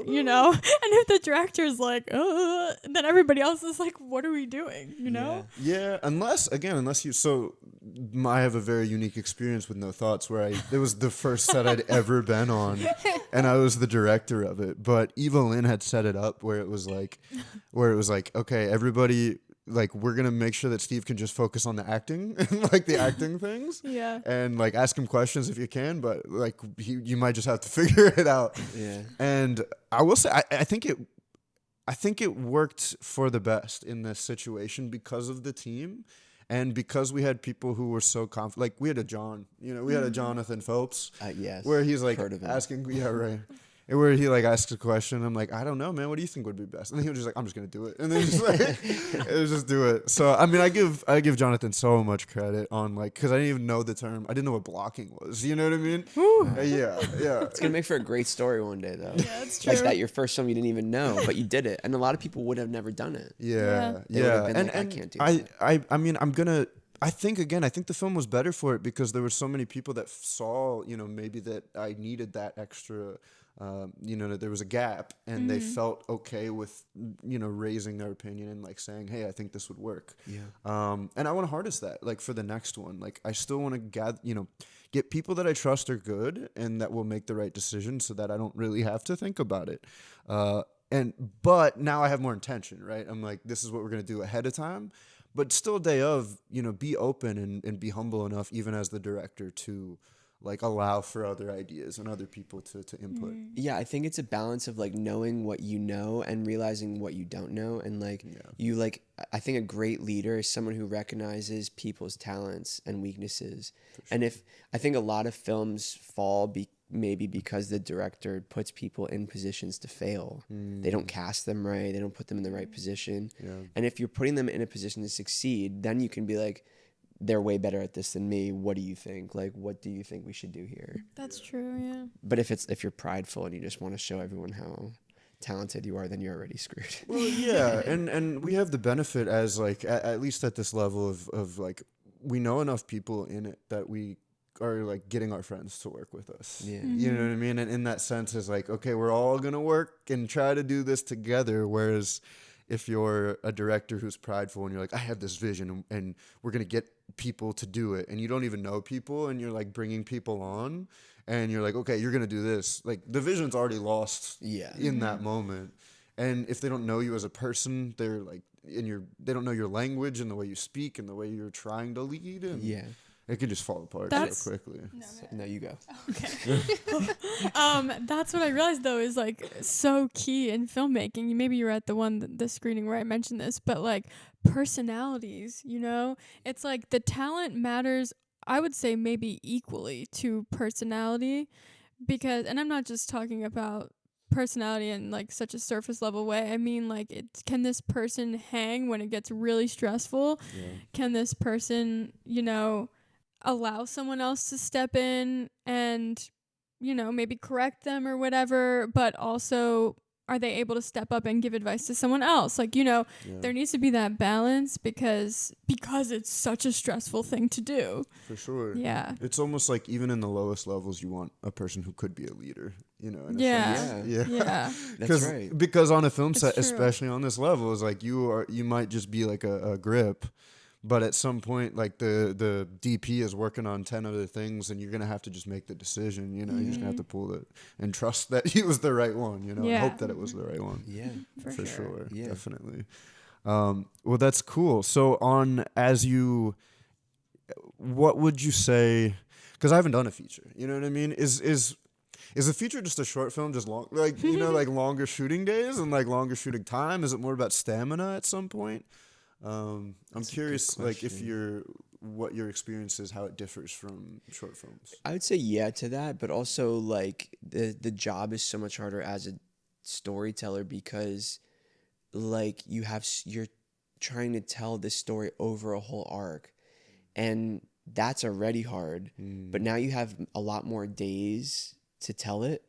you know. And if the director's like then everybody else is like, what are we doing, you know?
Yeah, unless you, so I have a very unique experience with No Thoughts where it was the first set I'd ever been on, and I was the director of it, but Eva Lynn had set it up where it was like okay, everybody, like we're gonna make sure that Steve can just focus on the acting and like the acting things, and like ask him questions if you can, but like you might just have to figure it out. And I will say I think it worked for the best in this situation because of the team. And because we had people who were so confident, like we had a John, you know, we had a Jonathan Phelps,
Yes,
where he's like
heard of him.
asking, and where he like asks a question. I'm like, I don't know, man. What do you think would be best? And then he was just like, I'm just gonna do it, and then just like, it was just do it. So I mean, I give Jonathan so much credit on like, because I didn't even know the term. I didn't know what blocking was. You know what I mean? Yeah.
It's gonna make for a great story one day, though.
Yeah, it's true.
Like that, your first film you didn't even know, but you did it, and a lot of people would have never done it.
Yeah.
They would have been like, I can't do that.
I mean, I think the film was better for it because there were so many people that saw, you know, maybe that I needed that extra, you know, that there was a gap, and they felt okay with, you know, raising their opinion and like saying, hey, I think this would work. And I want to harness that, like for the next one. Like I still want to gather, you know, get people that I trust are good and that will make the right decision so that I don't really have to think about it. But now I have more intention, right? I'm like, this is what we're going to do ahead of time. But still day of, you know, be open and be humble enough, even as the director, to like allow for other ideas and other people to input.
Yeah, I think it's a balance of like knowing what you know and realizing what you don't know. And like you like, I think a great leader is someone who recognizes people's talents and weaknesses. Sure. And I think a lot of films fall maybe because the director puts people in positions to fail. They don't cast them right. They don't put them in the right position. And if you're putting them in a position to succeed, then you can be like, they're way better at this than me. What do you think? Like, what do you think we should do here?
That's true, yeah.
But if you're prideful and you just want to show everyone how talented you are, then you're already screwed.
Well, yeah, and we have the benefit as like at least at this level of like we know enough people in it that we are like getting our friends to work with us. You know what I mean? And in that sense is like, okay, we're all gonna work and try to do this together. Whereas if you're a director who's prideful and you're like, I have this vision and we're gonna get people to do it, and you don't even know people, and you're like bringing people on, and you're like, okay, you're gonna do this. Like the vision's already lost in that moment. And if they don't know you as a person, they're like they don't know your language and the way you speak and the way you're trying to lead, and it can just fall apart so quickly.
No, you go.
Okay. That's what I realized though is like so key in filmmaking. Maybe you were at the screening where I mentioned this, but like personalities, you know, it's like the talent matters. I would say maybe equally to personality, because, and I'm not just talking about personality in like such a surface level way. I mean, like, can this person hang when it gets really stressful?
Yeah.
Can this person, allow someone else to step in and, maybe correct them or whatever, but also are they able to step up and give advice to someone else? Like, there needs to be that balance because it's such a stressful thing to do.
For sure.
Yeah.
It's almost like even in the lowest levels, you want a person who could be a leader, in a
Yeah.
sense.
Yeah.
That's right.
Because on a film set,
true.
especially on this level, is like you might just be like a grip. But at some point, like the DP is working on 10 other things, and you're gonna have to just make the decision. You're just gonna have to pull it and trust that he was the right one. And hope that it was the right one.
Yeah,
for sure.
Yeah.
Definitely. Well, that's cool. So what would you say? Because I haven't done a feature. You know what I mean? Is a feature just a short film, just long, like like longer shooting days and like longer shooting time? Is it more about stamina at some point? I'm curious, like, what your experience is, how it differs from short films.
I would say yeah to that, but also like the job is so much harder as a storyteller because like you're trying to tell this story over a whole arc, and that's already hard. But now you have a lot more days to tell it.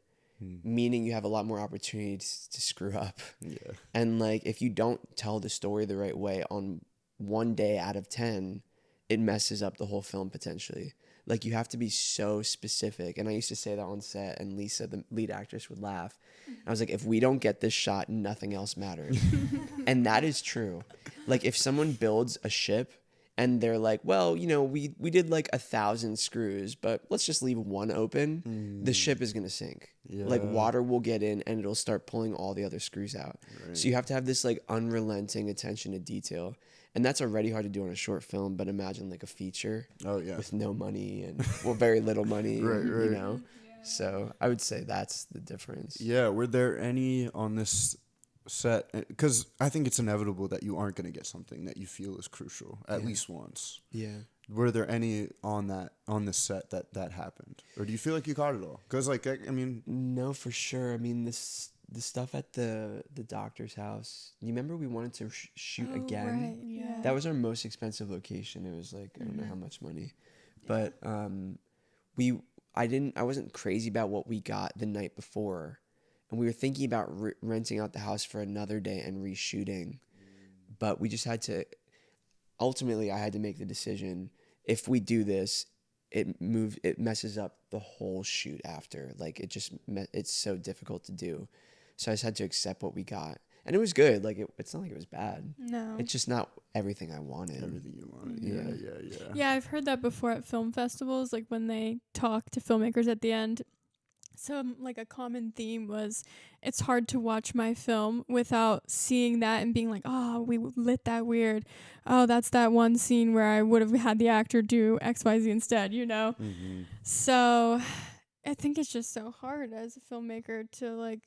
Meaning you have a lot more opportunities to screw up.
Yeah.
And like if you don't tell the story the right way on one day out of 10, it messes up the whole film potentially. Like you have to be so specific. And I used to say that on set, and Lisa, the lead actress, would laugh. I was like, if we don't get this shot, nothing else matters. And that is true. Like if someone builds a ship and they're like, well, we did like 1,000 screws, but let's just leave one open. The ship is going to sink. Yeah. Like water will get in and it'll start pulling all the other screws out. Right. So you have to have this like unrelenting attention to detail. And that's already hard to do on a short film, but imagine like a feature with no money and very little money, right. Yeah. So I would say that's the difference.
Yeah. Were there any on this set, because I think it's inevitable that you aren't going to get something that you feel is crucial at least once.
Yeah.
Were there any on this set that happened, or do you feel like you caught it all? Because like I mean,
no, for sure. I mean the stuff at the doctor's house. You remember we wanted to shoot again?
Right. Yeah.
That was our most expensive location. It was like I don't know how much money, but I wasn't crazy about what we got the night before. And we were thinking about renting out the house for another day and reshooting. But we just had to, ultimately I had to make the decision, if we do this, it messes up the whole shoot after. Like it's so difficult to do. So I just had to accept what we got. And it was good. Like it's not like it was bad.
No.
It's just not everything I wanted.
Everything you wanted. Yeah.
Yeah, I've heard that before at film festivals, like when they talk to filmmakers at the end. So like a common theme was it's hard to watch my film without seeing that and being like, oh, we lit that weird. Oh, that's that one scene where I would have had the actor do XYZ instead, So I think it's just so hard as a filmmaker to like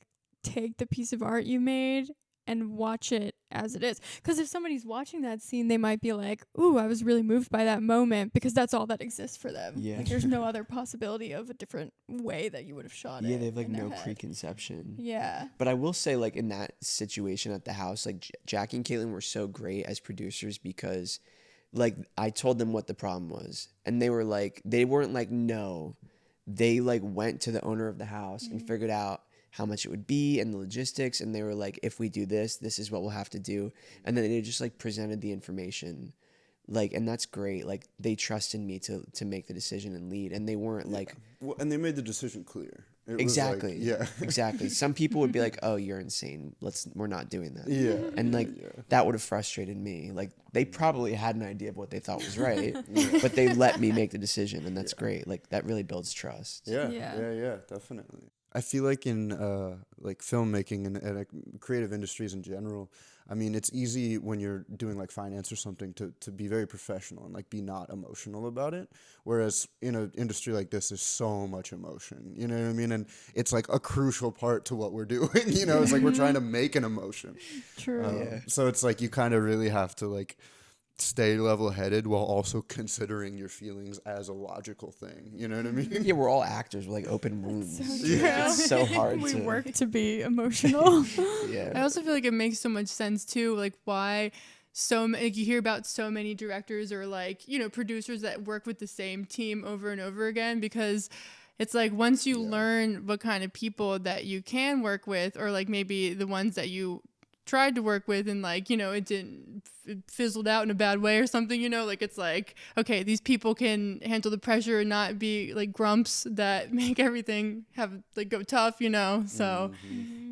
take the piece of art you made and watch it as it is. Because if somebody's watching that scene, they might be like, ooh, I was really moved by that moment, because that's all that exists for them.
Yeah.
Like there's no other possibility of a different way that you would have shot it.
Yeah, they have like no
head.
preconception.
Yeah.
But I will say, like in that situation at the house, like Jackie and Kaitlyn were so great as producers because like I told them what the problem was. And they weren't like, no. They like went to the owner of the house and figured out how much it would be and the logistics, and they were like, if we do this is what we'll have to do. And then they just like presented the information, like, and that's great. Like they trusted me to make the decision and lead, and they weren't like,
well, and they made the decision clear.
Exactly.
Was like,
Exactly. Some people would be like, oh, you're insane, we're not doing that.
Yeah.
And like that would have frustrated me. Like they probably had an idea of what they thought was right, but they let me make the decision, and that's great. Like that really builds trust.
Yeah, definitely. I feel like in like filmmaking and creative industries in general, I mean, it's easy when you're doing like finance or something to be very professional and like be not emotional about it. Whereas in an industry like this, there's so much emotion, you know what I mean? And it's like a crucial part to what we're doing, It's like we're trying to make an emotion.
True.
So it's like you kind of really have to like stay level-headed while also considering your feelings as a logical thing. You know what I mean?
Yeah, we're all actors. We're like open wounds.
So
It's so hard
we
to
work to be emotional.
Yeah.
I also feel like it makes so much sense too, like why like you hear about so many directors or like, you know, producers that work with the same team over and over again, because it's like once you learn what kind of people that you can work with, or like maybe the ones that you tried to work with and like, you know, it fizzled out in a bad way or something, you know, like it's like, okay, these people can handle the pressure and not be like grumps that make everything have like go tough, you know. So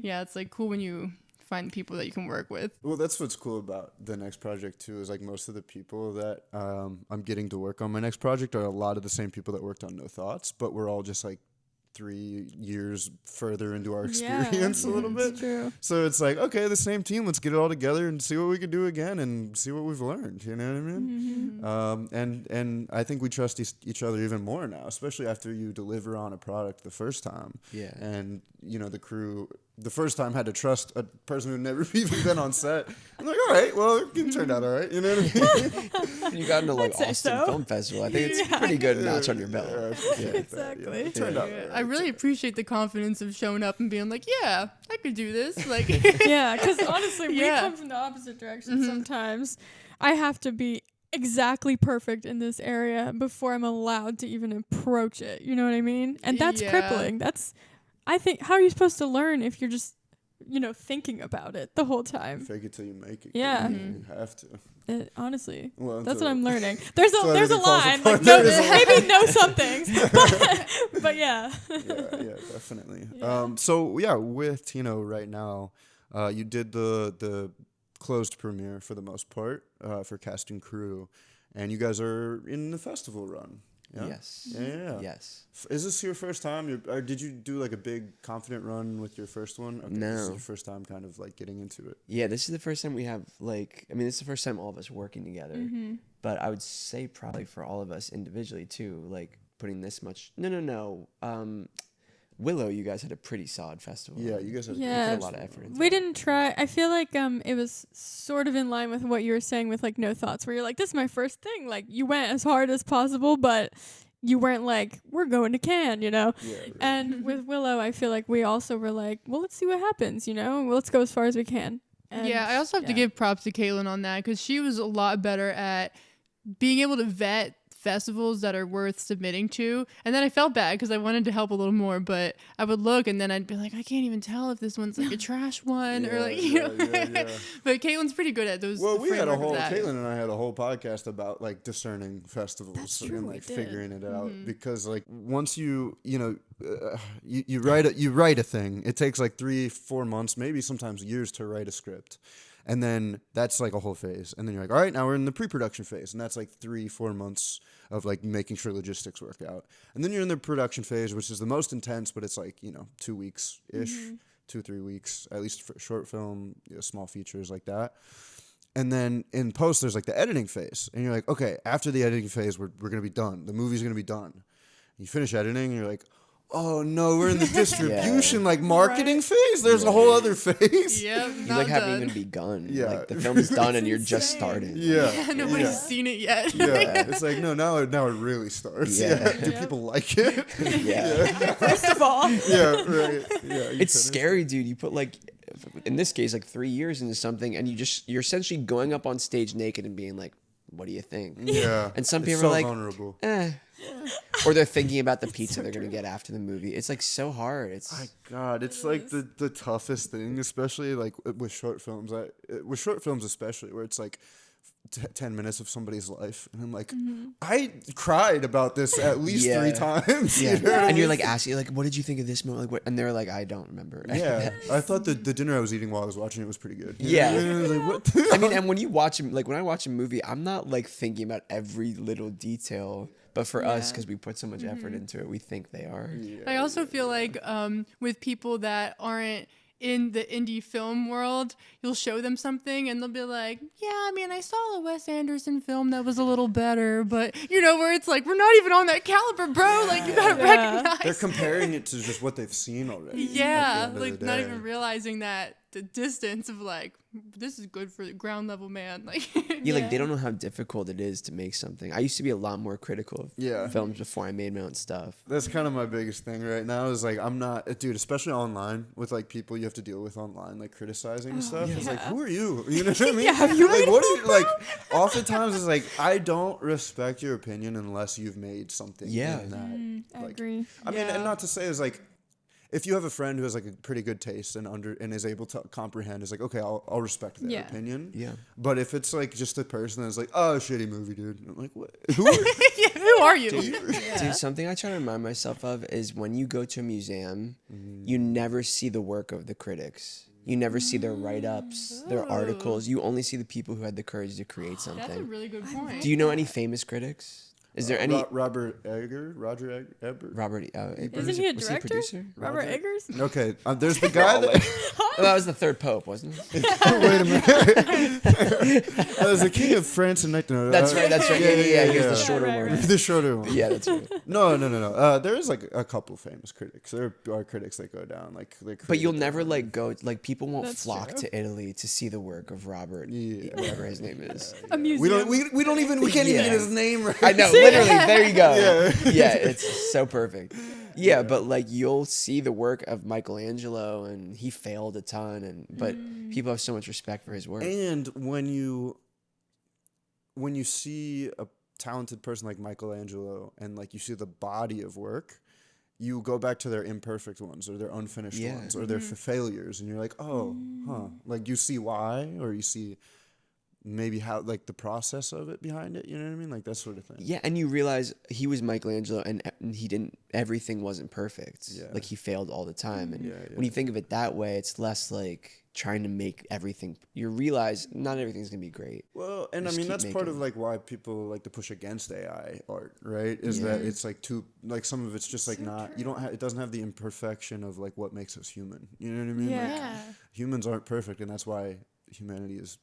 yeah, it's like cool when you find people that you can work with.
Well, that's what's cool about the next project too, is like most of the people that I'm getting to work on my next project are a lot of the same people that worked on No Thoughts, but we're all just like 3 years further into our experience a little bit.
True.
So it's like, okay, the same team, let's get it all together and see what we can do again and see what we've learned. You know what I mean? And I think we trust each other even more now, especially after you deliver on a product the first time.
Yeah.
And, you know, the crew the first time had to trust a person who'd never even been on set. I'm like, all right, well, it turned out all right. You know what I mean?
You got into like
I'd say
Austin
so.
Film Festival. I think it's a pretty good notch on your belt.
Yeah,
Exactly.
It turned out all right.
I really appreciate the confidence of showing up and being like, yeah, I could do this. Like,
Yeah, because honestly,
Yeah.
we come from the opposite direction sometimes. I have to be exactly perfect in this area before I'm allowed to even approach it. You know what I mean? And that's
Yeah.
crippling. I think, how are you supposed to learn if you're just, thinking about it the whole time?
Fake it till you make it.
Yeah.
You have to.
Honestly,
Well,
that's
until-
what I'm learning. There's a
until
there's a
everything falls
line,
apart,
like no,
there is a
maybe know some things, but yeah.
Yeah, definitely.
Yeah.
So yeah, with Tino right now, you did the closed premiere for the most part for cast and crew, and you guys are in the festival run. Yeah?
Yes.
Yeah.
Yes.
Is this your first time? Or did you do like a big confident run with your first one? Okay,
No.
This is your first time kind of like getting into it.
Yeah, this is the first time we have this is the first time all of us working together.
Mm-hmm.
But I would say probably for all of us individually too, like putting this much. No. Willow, you guys had a pretty solid festival.
Yeah, you guys have
Yeah.
put a lot of effort into
We
it.
didn't try. I feel like it was sort of in line with what you were saying with like No Thoughts, where you're like, this is my first thing. Like you went as hard as possible, but you weren't like, we're going to Cannes,
Yeah, right.
And with Willow, I feel like we also were like, well, let's see what happens, Well, let's go as far as we can. And
yeah, I also have to give props to Kaitlyn on that, because she was a lot better at being able to vet festivals that are worth submitting to. And then I felt bad because I wanted to help a little more, but I would look and then I'd be like, I can't even tell if this one's like a trash one or like,
Yeah.
But Kaitlyn's pretty good at those.
Well, we had a
framework of
whole
that.
Caitlin and I had a whole podcast about like discerning festivals
That's true,
and
we
like
did.
figuring it out because like once you write a thing, it takes like 3-4 months, maybe sometimes years to write a script. And then that's like a whole phase. And then you're like, all right, now we're in the pre-production phase. And that's like 3-4 months of like making sure logistics work out. And then you're in the production phase, which is the most intense, but it's like, 2 weeks-ish, 2-3 weeks, at least for short film, small features like that. And then in post, there's like the editing phase. And you're like, okay, after the editing phase, we're going to be done. The movie's going to be done. You finish editing and you're like, oh no, we're in the distribution, like marketing phase. There's a whole other phase.
Yep.
You
not
like haven't
done.
even begun.
Yeah.
Like the film's done and you're just
insane.
starting.
Yeah.
Nobody's seen it yet.
Yeah. It's like, no, now it really starts.
Yeah.
Do people like it?
Yeah.
First of all,
Yeah, right. Yeah.
It's scary, dude. You put like, in this case, like 3 years into something, and you're essentially going up on stage naked and being like, "What do you think?"
Yeah.
And some
It's
people
so
are like,
vulnerable.
or they're thinking about the pizza they're gonna get after the movie. It's like so hard.
My God, it's like the toughest thing, especially like with short films. With short films especially, where it's like 10 minutes of somebody's life, and I'm like, I cried about this at least 3 times.
Yeah.
You know what I
And you're
mean?
like asking, like, what did you think of this moment? Like, what? And they're like, I don't remember.
Yeah, I thought the dinner I was eating while I was watching it was pretty good.
Yeah.
I was like, what the
I mean, and when you watch, like, when I watch a movie, I'm not like thinking about every little detail. But for us, because we put so much effort into it, we think they are.
I also feel like with people that aren't in the indie film world, you'll show them something and they'll be like, yeah, I mean, I saw a Wes Anderson film that was a little better, but where it's like, we're not even on that caliber, bro. Like, you gotta recognize.
They're comparing it to just what they've seen already.
Yeah,
at the end of
like
the
not
day.
even realizing that the distance of like, this is good for the ground level man. Like,
like they don't know how difficult it is to make something. I used to be a lot more critical of films before I made my own stuff.
That's kind of my biggest thing right now is like, I'm not, dude, especially online with like people you have to deal with online, like criticizing and stuff. It's like, who are you? You know what I mean?
Have you
like, what are you, like, oftentimes it's like, I don't respect your opinion unless you've made something.
Yeah.
In that.
I agree.
I mean, and not to say is like, if you have a friend who has like a pretty good taste and is able to comprehend, is like, okay, I'll respect their opinion.
Yeah.
But if it's like just a person that's like, oh, shitty movie, dude. I'm like, what? Who are you?
who are you?
Dude, something I try to remind myself of is when you go to a museum, you never see the work of the critics. You never see their write-ups, their articles. You only see the people who had the courage to create something.
That's a really good point.
Do you know any famous critics? Is there any
Roger Ebert?
Robert?
Isn't he a
was
director?
Producer?
Robert Eggers?
Okay, there's the guy that.
Well, that was the third pope, wasn't it?
Wait a minute. That was the king of France in 1900.
That's right. Yeah. He was the shorter
Right.
one.
The shorter one.
Yeah, that's right.
No. There is like a couple famous critics. There are critics that go down like.
But you'll never like go like people won't
That's
flock
true.
to Italy to see the work of Robert, whatever his name is.
A museum.
We don't even we can't even get his name right.
I know, literally. There you go.
Yeah.
Yeah, it's so perfect. Yeah, but like you'll see the work of Michelangelo, and he failed a ton, but people have so much respect for his work.
And when you see a talented person like Michelangelo, and like you see the body of work, you go back to their imperfect ones or their unfinished ones or their failures, and you're like, oh, like you see why, or you see maybe how like the process of it behind it, you know what I mean, like that sort of thing.
Yeah, and you realize he was Michelangelo, and everything wasn't perfect.
Yeah.
Like he failed all the time, and
Yeah.
when you think of it that way, it's less like trying to make everything. You realize not everything's gonna be great.
Well, and
Just
I mean
keep
that's part of
making.
like why people like to push against AI art, right? Is that it's like too like some of it's just like not you don't it doesn't have the imperfection of like what makes us human. You know what I mean? Like,
Yeah.
humans aren't perfect, and that's why humanity is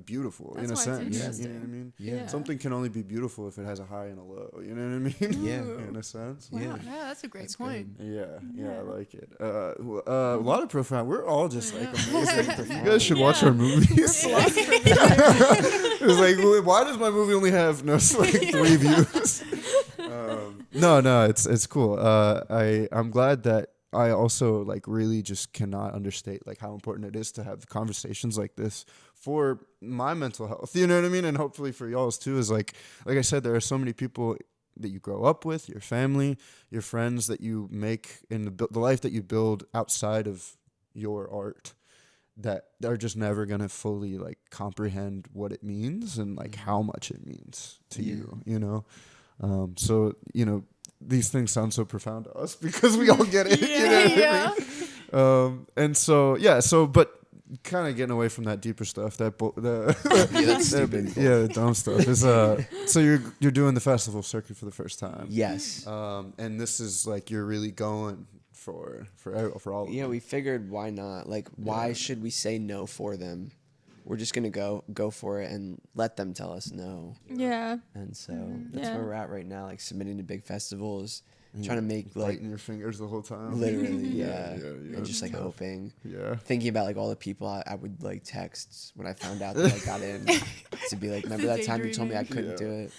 beautiful in a
That's why it's
sense. You know
interesting.
what I mean?
Yeah.
Something can only be beautiful if it has a high and a low. You know what I mean?
Yeah.
In a sense.
Yeah.
Yeah, that's a great
That's
point.
good.
Yeah, I like it. A lot of profound. We're all just like amazing. You guys should watch our movies. It's like, why does my movie only have like 3 views? No, it's cool. I'm glad that I also like really just cannot understate like how important it is to have conversations like this for my mental health. You know what I mean? And hopefully for y'all's too. Is like I said, there are so many people that you grow up with, your family, your friends that you make in the life that you build outside of your art that are just never gonna fully like comprehend what it means and like how much it means to you. You know, so you know. These things sound so profound to us because we all get it. You know what I mean? And so, but kind of getting away from that deeper stuff, that's stupid. The dumb stuff is, so you're doing the festival circuit for the first time.
Yes.
And this is like, you're really going for all of them.
Yeah, we figured why not? Like, why should we say no for them? We're just gonna go for it and let them tell us no.
Yeah.
And so that's where we're at right now, like submitting to big festivals, trying to make like
biting your fingers the whole time.
literally,
Yeah,
and just like
tough.
hoping,
Thinking
about like all the people I would like text when I found out that I got in, to be like, remember that time you told me I couldn't do it?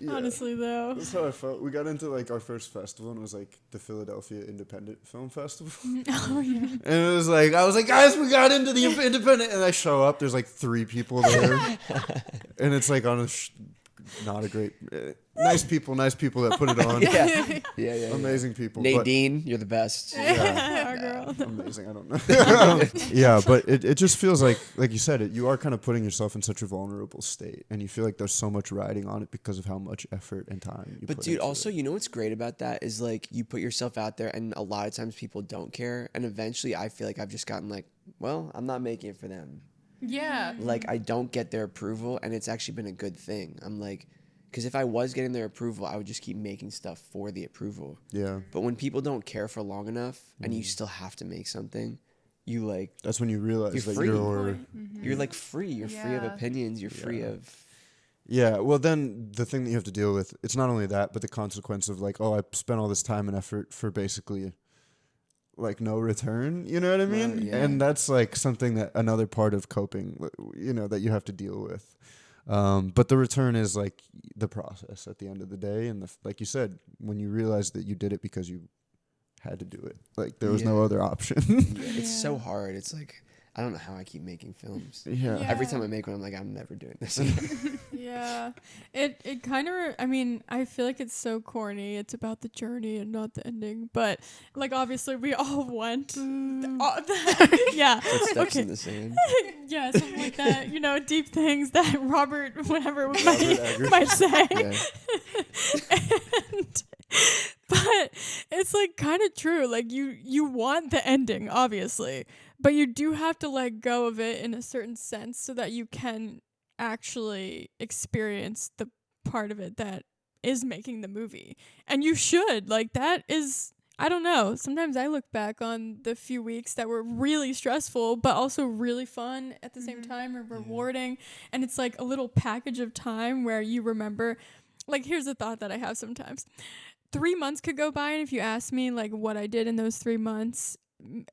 Honestly, though.
That's how I felt. We got into like our first festival, and it was like the Philadelphia Independent Film Festival.
Oh, yeah.
And it was like, I was like, guys, we got into the Independent, and I show up. There's like 3 people there, and it's like on a not a great, nice people that put it on.
Yeah.
Amazing people.
Nadine, you're the best.
Our girl.
But amazing. I don't know. Yeah, but it just feels like you said, you are kind of putting yourself in such a vulnerable state, and you feel like there's so much riding on it because of how much effort and time you put
But dude,
into
also,
it.
you know what's great about that is like you put yourself out there, and a lot of times people don't care, and eventually I feel like I've just gotten like, well, I'm not making it for them.
Yeah.
Like I don't get their approval, and it's actually been a good thing. I'm like, because if I was getting their approval, I would just keep making stuff for the approval.
Yeah.
But when people don't care for long enough, and you still have to make something, you like
That's when you realize
you're
that
free.
you're
like free. You're free of
Yeah.
opinions. You're free of.
Yeah, well, then the thing that you have to deal with, it's not only that, but the consequence of like, oh, I spent all this time and effort for basically like no return, you know what I mean?
Yeah.
And that's like something that another part of coping, you know, that you have to deal with. But the return is like the process at the end of the day. And like you said, when you realize that you did it because you had to do it, like there was no other option.
It's so hard. It's like, I don't know how I keep making films.
Yeah.
Every time I make one, I'm like, I'm never doing this again.
Yeah. It kind of, I mean, I feel like it's so corny. It's about the journey and not the ending. But, like, obviously, we all went. Yeah.
Footsteps in the sand.
Yeah, something like that. You know, deep things that Robert might say.
Yeah.
But it's, like, kind of true. Like, you want the ending, obviously. But you do have to let go of it in a certain sense so that you can actually experience the part of it that is making the movie. And you should. Like, that is, I don't know. Sometimes I look back on the few weeks that were really stressful, but also really fun at the same time and rewarding. And it's like a little package of time where you remember. Like, here's a thought that I have sometimes. 3 months could go by, and if you ask me, like, what I did in those 3 months,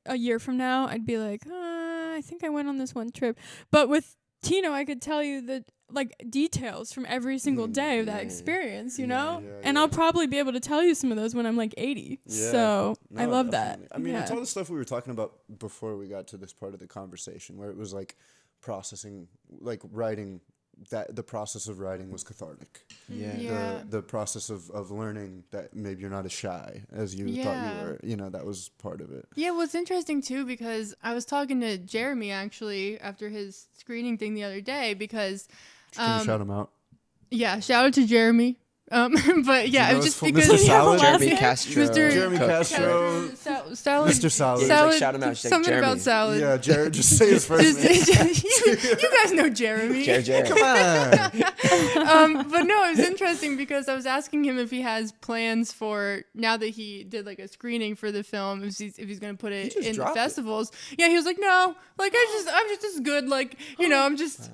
a year from now, I'd be like, I think I went on this one trip. But with Tino, I could tell you the like details from every single day of that experience, you know? And I'll probably be able to tell you some of those when I'm like 80.
Yeah.
So I love
definitely.
that.
I mean, it's all the stuff we were talking about before we got to this part of the conversation, where it was like processing, like writing. That the process of writing was cathartic. The process of learning that maybe you're not as shy as you thought you were. You know, that was part of it.
Yeah, what's interesting too, because I was talking to Jeremy actually after his screening thing the other day, because
Can you shout him out?
yeah, shout out to Jeremy. But yeah, it was just because
Mr. Salad?
Jeremy Castro.
Jeremy Castro.
Salad.
Mr. Salad.
Like, shout him out. She's like,
Something
Jeremy.
about salad.
Yeah, Jared, just say his first name.
You guys know Jeremy.
Jerry.
Come on.
But no, it was interesting because I was asking him if he has plans for, now that he did like a screening for the film, if he's gonna put it in the festivals. Yeah, he was like, no, like I'm just this is good, like, you know, I'm just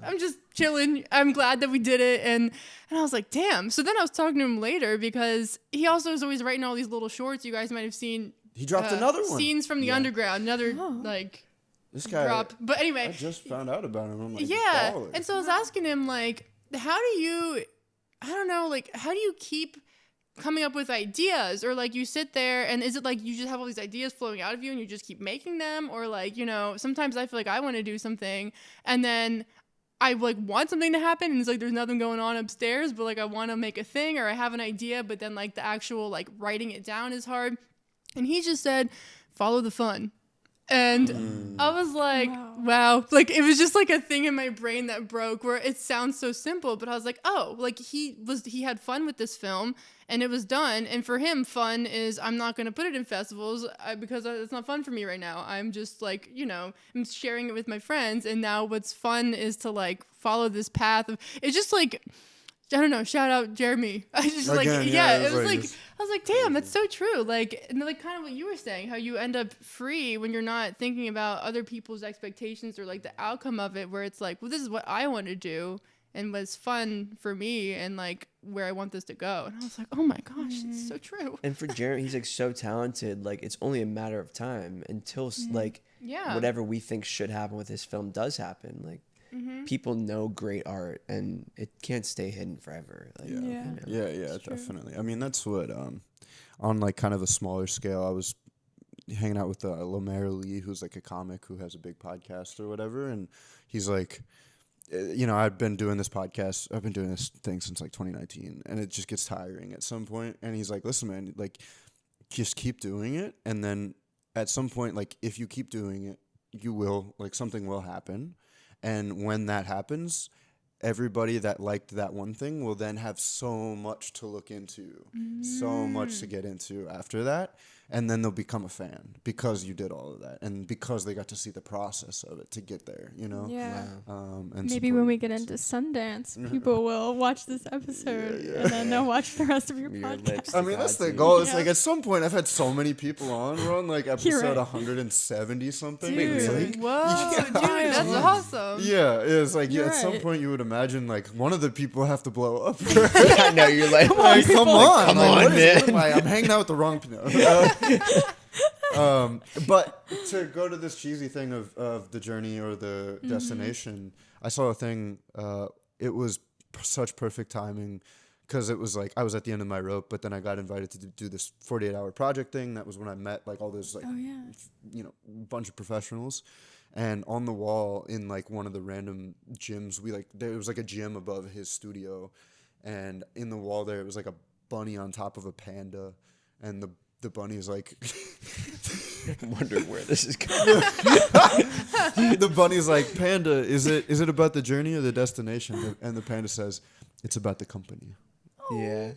chilling. I'm glad that we did it. And I was like, damn. So then I was talking to him later, because he also is always writing all these little shorts. You guys might have seen.
He dropped another one.
Scenes from the Underground. Another like.
This guy.
Drop. But anyway.
I just found out about him. I'm like,
yeah.
baller.
And so I was asking him, like, how do you keep coming up with ideas? Or like you sit there and is it like you just have all these ideas flowing out of you and you just keep making them? Or like, you know, sometimes I feel like I want to do something and then I like want something to happen and it's like there's nothing going on upstairs, but like I want to make a thing, or I have an idea, but then like the actual like writing it down is hard. And he just said, follow the fun. And I was like, wow. Like, it was just like a thing in my brain that broke, where it sounds so simple, but I was like, oh, like he had fun with this film and it was done. And for him, fun is, I'm not going to put it in festivals because it's not fun for me right now. I'm just like, you know, I'm sharing it with my friends. And now what's fun is to like follow this path of, it's just like, I don't know, shout out Jeremy. I just
Again,
like, it was like,
just,
I was like, damn, that's so true. Like, and like kind of what you were saying, how you end up free when you're not thinking about other people's expectations or like the outcome of it, where it's like, well, this is what I want to do and what's fun for me and like where I want this to go. And I was like, oh my gosh, it's so true.
And for Jeremy, he's like so talented. Like, it's only a matter of time until like whatever we think should happen with his film does happen. Like, people know great art and it can't stay hidden forever. Like,
yeah,
you know,
yeah, definitely. I mean, that's what on like kind of a smaller scale, I was hanging out with Lemaire Lee, who's like a comic who has a big podcast or whatever, and he's like, you know, I've been doing this thing since like 2019, and it just gets tiring at some point. And he's like, listen, man, like, just keep doing it, and then at some point, like, if you keep doing it, you will, like, something will happen. And when that happens, everybody that liked that one thing will then have so much to look into, so much to get into after that. And then they'll become a fan because you did all of that and because they got to see the process of it to get there, you know?
Yeah.
And
maybe when we get into Sundance, people will watch this episode and then they'll watch the rest of your podcast.
I mean, that's the goal. It's like at some point, I've had so many people on. We're on like episode 170 something.
Dude,
like,
whoa, dude, that's awesome.
Yeah, it's like at some point you would imagine like one of the people have to blow up.
I know, you're like,
come on,
man.
I'm hanging out with the wrong people. But to go to this cheesy thing of the journey or the destination, I saw a thing. It was such perfect timing because it was like I was at the end of my rope, but then I got invited to do this 48-hour project thing. That was when I met like all those like bunch of professionals. And on the wall in like one of the random gyms, there was like a gym above his studio, and in the wall there it was like a bunny on top of a panda, and the bunny is like
I'm wondering where this is going.
The bunny's like, "Panda, is it about the journey or the destination?" And the panda says, "It's about the company."
Yeah,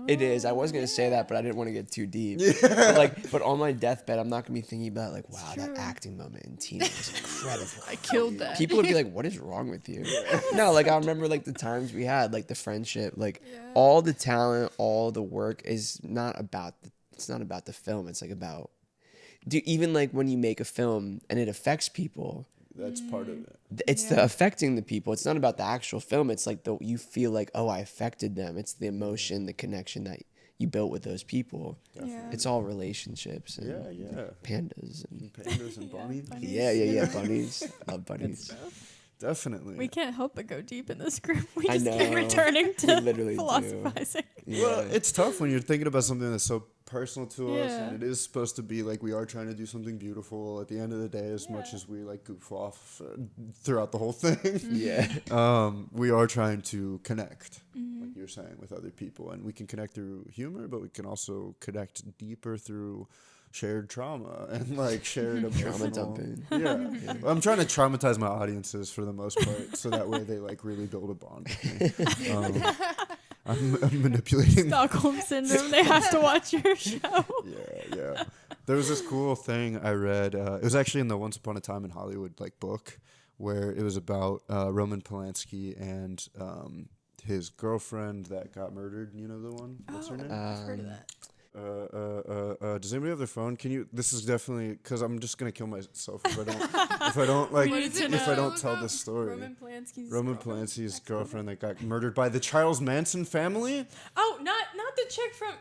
it is. I was gonna say that, but I didn't want to get too deep. Yeah. But on my deathbed, I'm not gonna be thinking about like, wow, that acting moment in Tino was incredible.
I killed that.
People would be like, what is wrong with you? No, like I remember like the times we had, like the friendship, like all the talent, all the work is not about it's not about the film. It's like about even like when you make a film and it affects people.
That's part of it.
It's the affecting the people. It's not about the actual film. It's like you feel like, oh, I affected them. It's the emotion, the connection that you built with those people.
Yeah.
It's all relationships and pandas and
bunnies.
Yeah. Bunnies. Love bunnies.
Definitely.
We can't help but go deep in this group. We just
know.
keep returning to
literally
philosophizing.
Well, it's tough when you're thinking about something that's so personal to us, and it is supposed to be like we are trying to do something beautiful at the end of the day, as much as we like goof off throughout the whole thing. We are trying to connect, like you're saying, with other people, and we can connect through humor, but we can also connect deeper through shared trauma and like shared
trauma dumping.
Well, I'm trying to traumatize my audiences for the most part, so that way they like really build a bond with me. I'm manipulating
Stockholm syndrome. They have to watch your show.
Yeah. There was this cool thing I read. It was actually in the Once Upon a Time in Hollywood like book, where it was about Roman Polanski and his girlfriend that got murdered. You know the one? What's her name?
I've heard of that.
Does anybody have their phone? Can you? This is definitely because I'm just gonna kill myself if I don't tell this story.
Roman
Polanski's girlfriend that got murdered by the Charles Manson family.
Oh, not the chick from.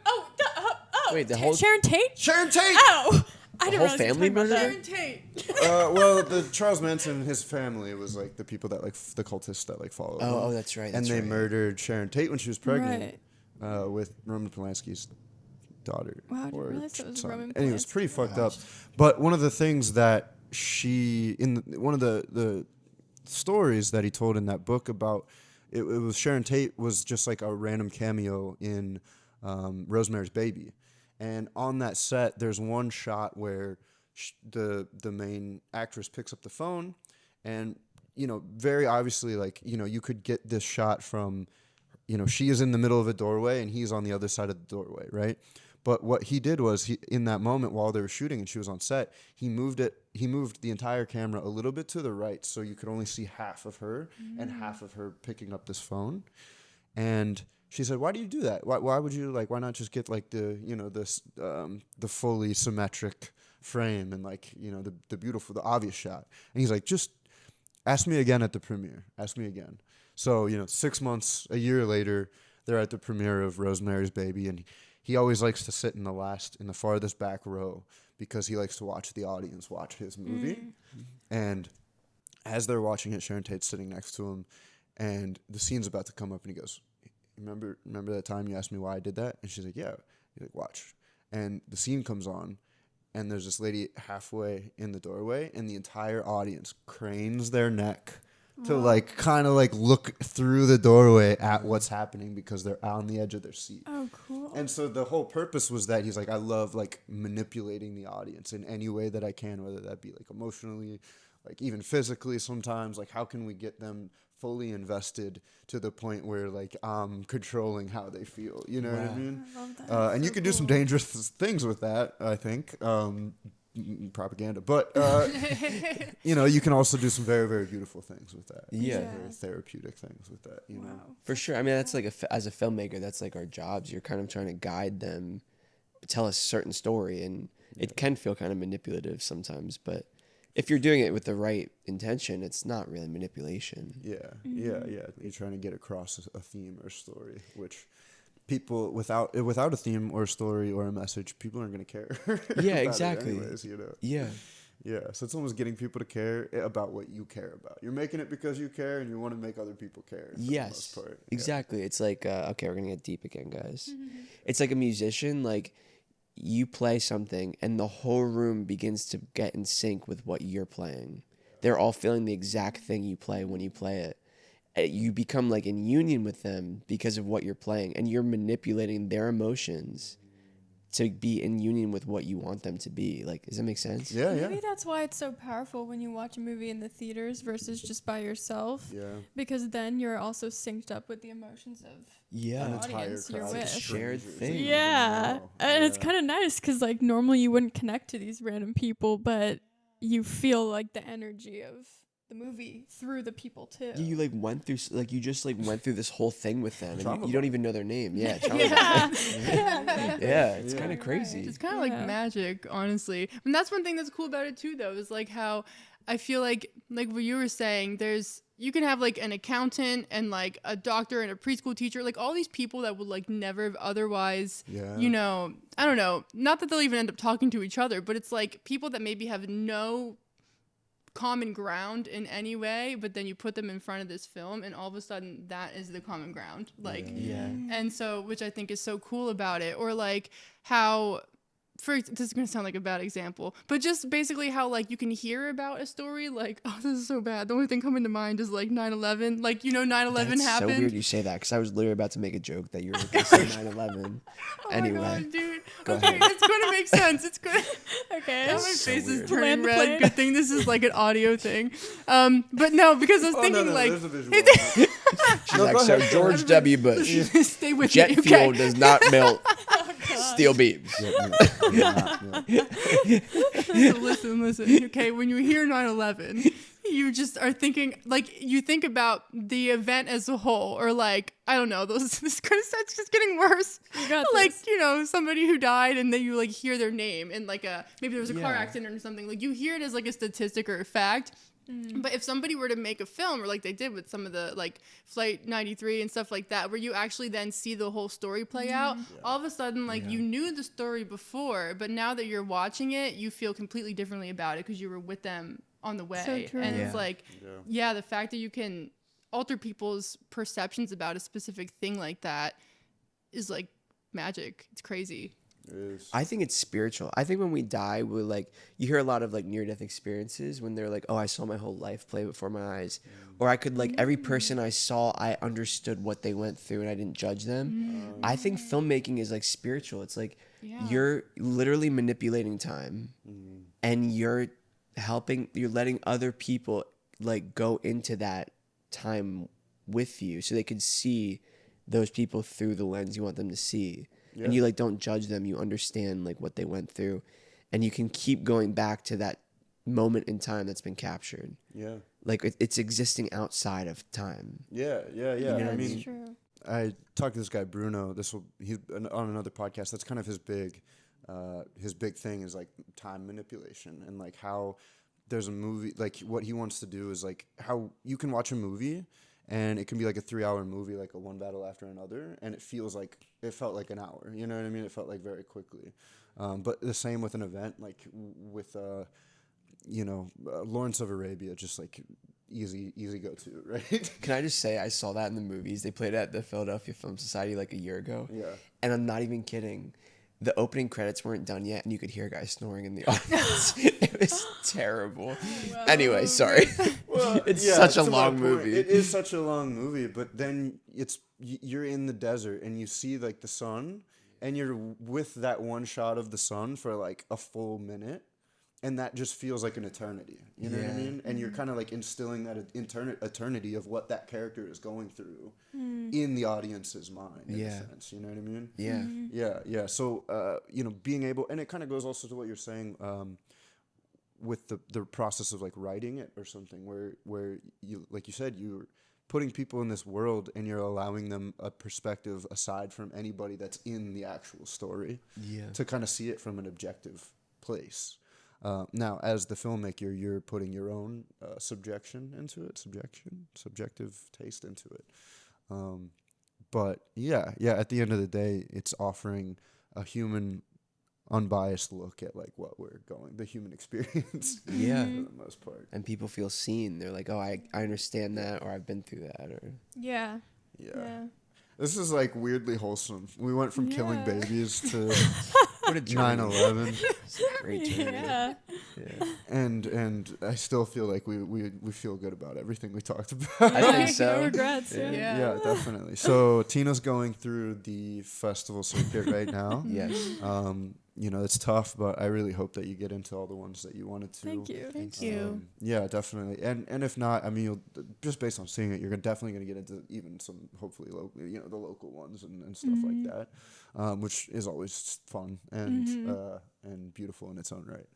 Wait, the whole
Sharon Tate.
Sharon Tate.
Oh, I
the
didn't
whole
realize
family murdered.
Sharon Tate.
Well, the Charles Manson and his family was like the people that like the cultists that like followed him.
Oh, that's right.
And they murdered Sharon Tate when she was pregnant with Roman Polanski's daughter.
Wow, I didn't realize it was
son.
Roman Polanski.
And it was pretty fucked up. But one of the things that one of the stories that he told in that book about it was Sharon Tate was just like a random cameo in Rosemary's Baby. And on that set, there's one shot where the main actress picks up the phone, and very obviously, like you could get this shot from, she is in the middle of a doorway and he's on the other side of the doorway, right? But what he did was in that moment while they were shooting and she was on set, he moved the entire camera a little bit to the right so you could only see half of her and half of her picking up this phone. And she said, "Why do you do that? Why would you why not just get like the the fully symmetric frame and like the beautiful, the obvious shot?" And he's like, "Just ask me again at the premiere. Ask me again." So 6 months, a year later, they're at the premiere of Rosemary's Baby, and he always likes to sit in the farthest back row because he likes to watch the audience watch his movie. And as they're watching it, Sharon Tate's sitting next to him, and the scene's about to come up, and he goes, remember that time you asked me why I did that? And she's like, yeah. He's like, watch. And the scene comes on, and there's this lady halfway in the doorway, and the entire audience cranes their neck to kind of look through the doorway at what's happening because they're on the edge of their seat.
Oh, cool.
And so the whole purpose was that he's like, I love manipulating the audience in any way that I can, whether that be emotionally, even physically sometimes, how can we get them fully invested to the point where I'm controlling how they feel, you know what I mean?
I love that.
And you can do some dangerous things with that, I think. Propaganda, but you can also do some very, very beautiful things with that. Very therapeutic things with that. You know,
for sure. I mean, that's as a filmmaker, that's our jobs. You're kind of trying to guide them, tell a certain story, and it can feel kind of manipulative sometimes. But if you're doing it with the right intention, it's not really manipulation.
Yeah. You're trying to get across a theme or story, which people without a theme or a story or a message, people aren't going to care.
Yeah,
about
exactly.
it anyways, you know.
Yeah.
Yeah, so it's almost getting people to care about what you care about. You're making it because you care, and you want to make other people care. For the most part.
Exactly. It's like, okay, we're gonna get deep again, guys. It's like a musician. Like, you play something, and the whole room begins to get in sync with what you're playing. They're all feeling the exact thing you play when you play it. You become like in union with them because of what you're playing, and you're manipulating their emotions to be in union with what you want them to be. Like, does that make sense?
Yeah,
Maybe that's why it's so powerful when you watch a movie in the theaters versus just by yourself.
Yeah.
Because then you're also synced up with the emotions of the audience you're with.
Shared thing.
Yeah. And it's kind of nice because, like, normally you wouldn't connect to these random people, but you feel, like, the energy of the movie through the people too.
You like went through you just like went through this whole thing with them, and you don't even know their name. Yeah, yeah, it's kind of crazy.
It's kind of like magic, honestly. And that's one thing that's cool about it too, though, is like how I feel like what you were saying. You can have like an accountant and like a doctor and a preschool teacher, like all these people that would like never have otherwise, you know, I don't know, not that they'll even end up talking to each other, but it's like people that maybe have no common ground in any way, but then you put them in front of this film and all of a sudden that is the common ground, like and so, which I think is so cool about it. Or like how, this is going to sound like a bad example, but just basically how like you can hear about a story like, oh, this is so bad, the only thing coming to mind is like 9/11, like, you know, 9/11
That's
happened.
so weird you say that, because I was literally about to make a joke that you were going to say 9/11. Anyway,
my God, dude.
Go
Okay,
ahead.
it's going to make sense. It's going to
Okay.
Now my
So
face is
weird.
turning
Land the
red.
plane.
Good thing this is like an audio thing. But no, because I was thinking like,
there's a visual.
She's like, so George W. Bush,
stay with
jet
me,
fuel
okay?
does not melt steel beams.
So listen. Okay, when you hear 9/11, you just are thinking, like, you think about the event as a whole, or like, I don't know, this kind of stuff's just getting worse.
You got
Like,
this.
you know, somebody who died and then you like hear their name and like maybe there was a car
Yeah.
accident or something. Like, you hear it as like a statistic or a fact. But if somebody were to make a film, or like they did with some of the like Flight 93 and stuff like that, where you actually then see the whole story play out, all of a sudden, like, you knew the story before, but now that you're watching it, you feel completely differently about it because you were with them on the way.
So true.
And
Yeah.
it's like, the fact that you can alter people's perceptions about a specific thing like that is like magic. It's crazy.
I think it's spiritual. I think when we die, we're like, you hear a lot of like near-death experiences when they're like, oh, I saw my whole life play before my eyes. Or I could like, every person I saw, I understood what they went through and I didn't judge them. I think filmmaking is like spiritual. It's like, you're literally manipulating time and you're letting other people like go into that time with you so they could see those people through the lens you want them to see. And you like don't judge them. You understand like what they went through, and you can keep going back to that moment in time that's been captured. Yeah, like it's existing outside of time.
Yeah. I mean,
True.
I talked to this guy Bruno. He's on another podcast. That's kind of his big thing is like time manipulation, and like how there's a movie, like what he wants to do is like how you can watch a movie. And it can be like a 3-hour movie, like a one battle after another, and it felt like an hour. You know what I mean? It felt like very quickly. But the same with an event, like with Lawrence of Arabia, just like easy go to, right?
Can I just say I saw that in the movies? They played it at the Philadelphia Film Society like a year ago.
Yeah.
And I'm not even kidding. The opening credits weren't done yet, and you could hear a guy snoring in the audience. It was terrible. Wow. Anyway, sorry.
Well,
it's such a long movie.
It is such a long movie, but then you're in the desert and you see like the sun, and you're with that one shot of the sun for like a full minute, and that just feels like an eternity. You know what I mean? And you're kind of like instilling that eternity of what that character is going through in the audience's mind. In a sense, you know what I mean? Yeah. Yeah. So being able, and it kind of goes also to what you're saying. With the process of like writing it or something where you, like you said, you're putting people in this world and you're allowing them a perspective aside from anybody that's in the actual story to kind of see it from an objective place. Now, as the filmmaker, you're putting your own subjective taste into it. But yeah, at the end of the day, it's offering a human, unbiased look at like what we're going, the human experience.
Yeah.
For the most part.
And people feel seen. They're like, oh, I understand that, or I've been through that, or
Yeah.
This is like weirdly wholesome. We went from killing babies to
what a
9/11.
Great journey.
Yeah.
And I still feel like we feel good about everything we talked about.
I think so.
No regrets.
Yeah, definitely. So Tino's going through the festival circuit right now.
Yes.
You know, it's tough, but I really hope that you get into all the ones that you wanted to.
Thank you.
Thank you.
Yeah, definitely. And if not, I mean, you'll, just based on seeing it, you're definitely going to get into even some, hopefully, the local ones and stuff like that, which is always fun and beautiful in its own right.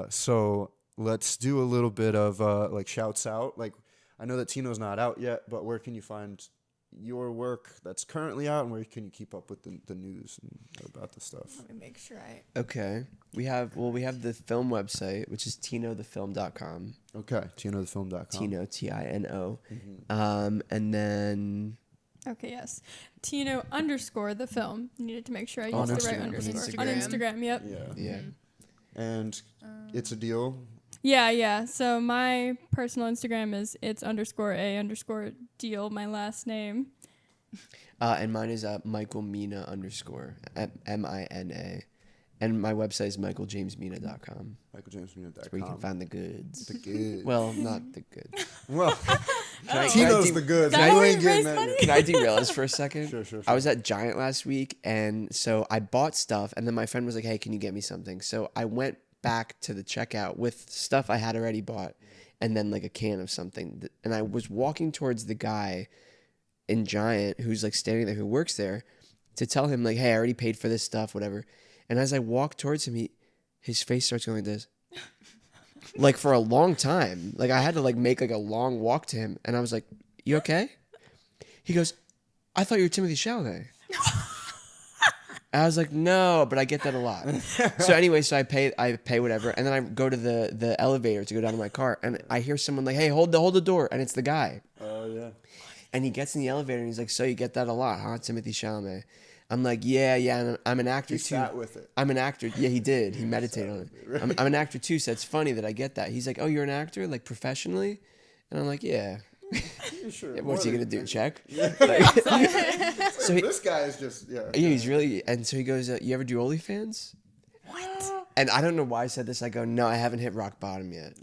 So let's do a little bit of like shouts out. Like, I know that Tino's not out yet, but where can you find your work that's currently out, and where can you keep up with the news and about the stuff?
Let me make sure
Okay. We have the film website, which is tinothefilm.com.
Okay, tinothefilm.com.
Tino, Tino. And then...
Okay, yes. Tino _ the film. Needed to make sure I
On
used the right
Instagram.
underscore.
On
On Instagram, yep.
Yeah.
And it's a deal.
Yeah. So my personal Instagram is its_a_deal, my last name.
And mine is Michael Mina _ Mina. And my website is michaeljamesmina.com.
michaeljamesmina.com.
That's where you can find the goods.
The good.
Well, not the goods.
Well,
Can
Tino's
I
the good.
That
You
where
ain't
you raise
getting
money?
that.
Can I derail this for a second?
Sure.
I was at Giant last week, and so I bought stuff, and then my friend was like, hey, can you get me something? So I went back to the checkout with stuff I had already bought, and then like a can of something. And I was walking towards the guy in Giant who's like standing there, who works there, to tell him like, hey, I already paid for this stuff, whatever. And as I walk towards him, his face starts going like this. Like for a long time. Like I had to like make like a long walk to him, and I was like, you okay? He goes, I thought you were Timothy Chalamet. I was like, no, but I get that a lot. So anyway, so I pay whatever, and then I go to the elevator to go down to my car, and I hear someone like, hey, hold the door, and it's the guy.
Oh, yeah.
And he gets in the elevator, and he's like, so you get that a lot, huh, Timothy Chalamet? I'm like, yeah, and I'm an actor
He
too.
sat with it.
I'm an actor. Yeah, he did. He meditated on it. I'm an actor too, so it's funny that I get that. He's like, oh, you're an actor, like professionally? And I'm like, yeah.
Sure.
Yeah, what's he gonna do? Check?
Yeah.
So
This guy is just,
yeah, he's really. And so he goes, you ever do OnlyFans?
What?
And I don't know why I said this. I go, no, I haven't hit rock bottom yet.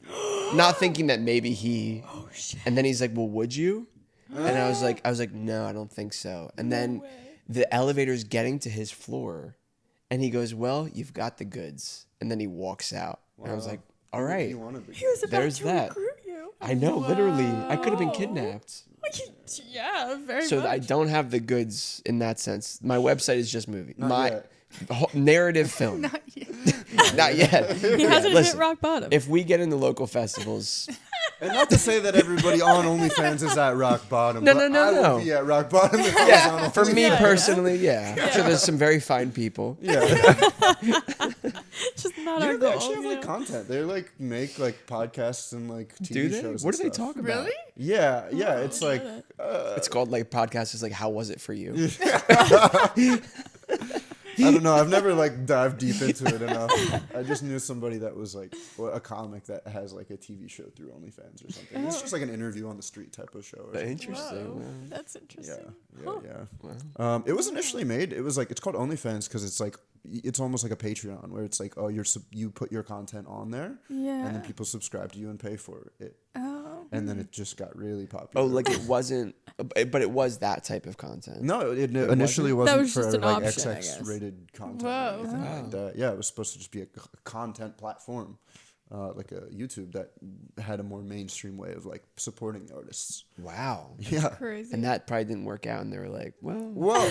Not thinking that maybe he. Oh shit. And then he's like, well, would you? And I was like, no, I don't think so. And then the elevator's getting to his floor, and he goes, well, you've got the goods. And then he walks out. Wow. And I was like, all right.
He was about
There's
to
that.
recruit you.
I know, literally. I could have been kidnapped.
Yeah, very
So
much.
I don't have the goods in that sense. My website is just movie.
Not yet.
Narrative film.
Not yet.
Not yet.
He hasn't
Listen,
hit rock bottom.
if we get into local festivals,
And not to say that everybody on OnlyFans is at rock bottom.
No,
but
no,
I
no.
would be at rock bottom if I was on
yeah, for me
Yeah.
personally, yeah. I'm sure there's some very fine people.
Yeah.
Just not
You
our
know, they
goal.
actually have like content. They like make like podcasts and like TV
Do they?
shows.
What do
and
they
stuff.
talk about?
Really?
Yeah, it's like
It's called like podcast is like how was it for you?
I don't know. I've never like dived deep into it enough. I just knew somebody that was like a comic that has like a TV show through OnlyFans or something. It's just like an interview on the street type of show. Or something.
Interesting.
Whoa,
Wow.
that's interesting.
Yeah.
Wow.
It was initially made. It was like it's called OnlyFans because it's like it's almost like a Patreon where it's like you put your content on there,
Yeah.
and then people subscribe to you and pay for it.
Oh.
And then it just got really popular.
Oh, like it wasn't, but it was that type of content.
No, it initially wasn't
was
for
just an
like
option, I guess.
XX-rated content.
Whoa.
Or anything
Wow.
like that. Yeah, it was supposed to just be a content platform, like a YouTube that had a more mainstream way of like supporting artists.
Wow.
Yeah.
Crazy.
And that probably didn't work out, and they were like, well,
Well,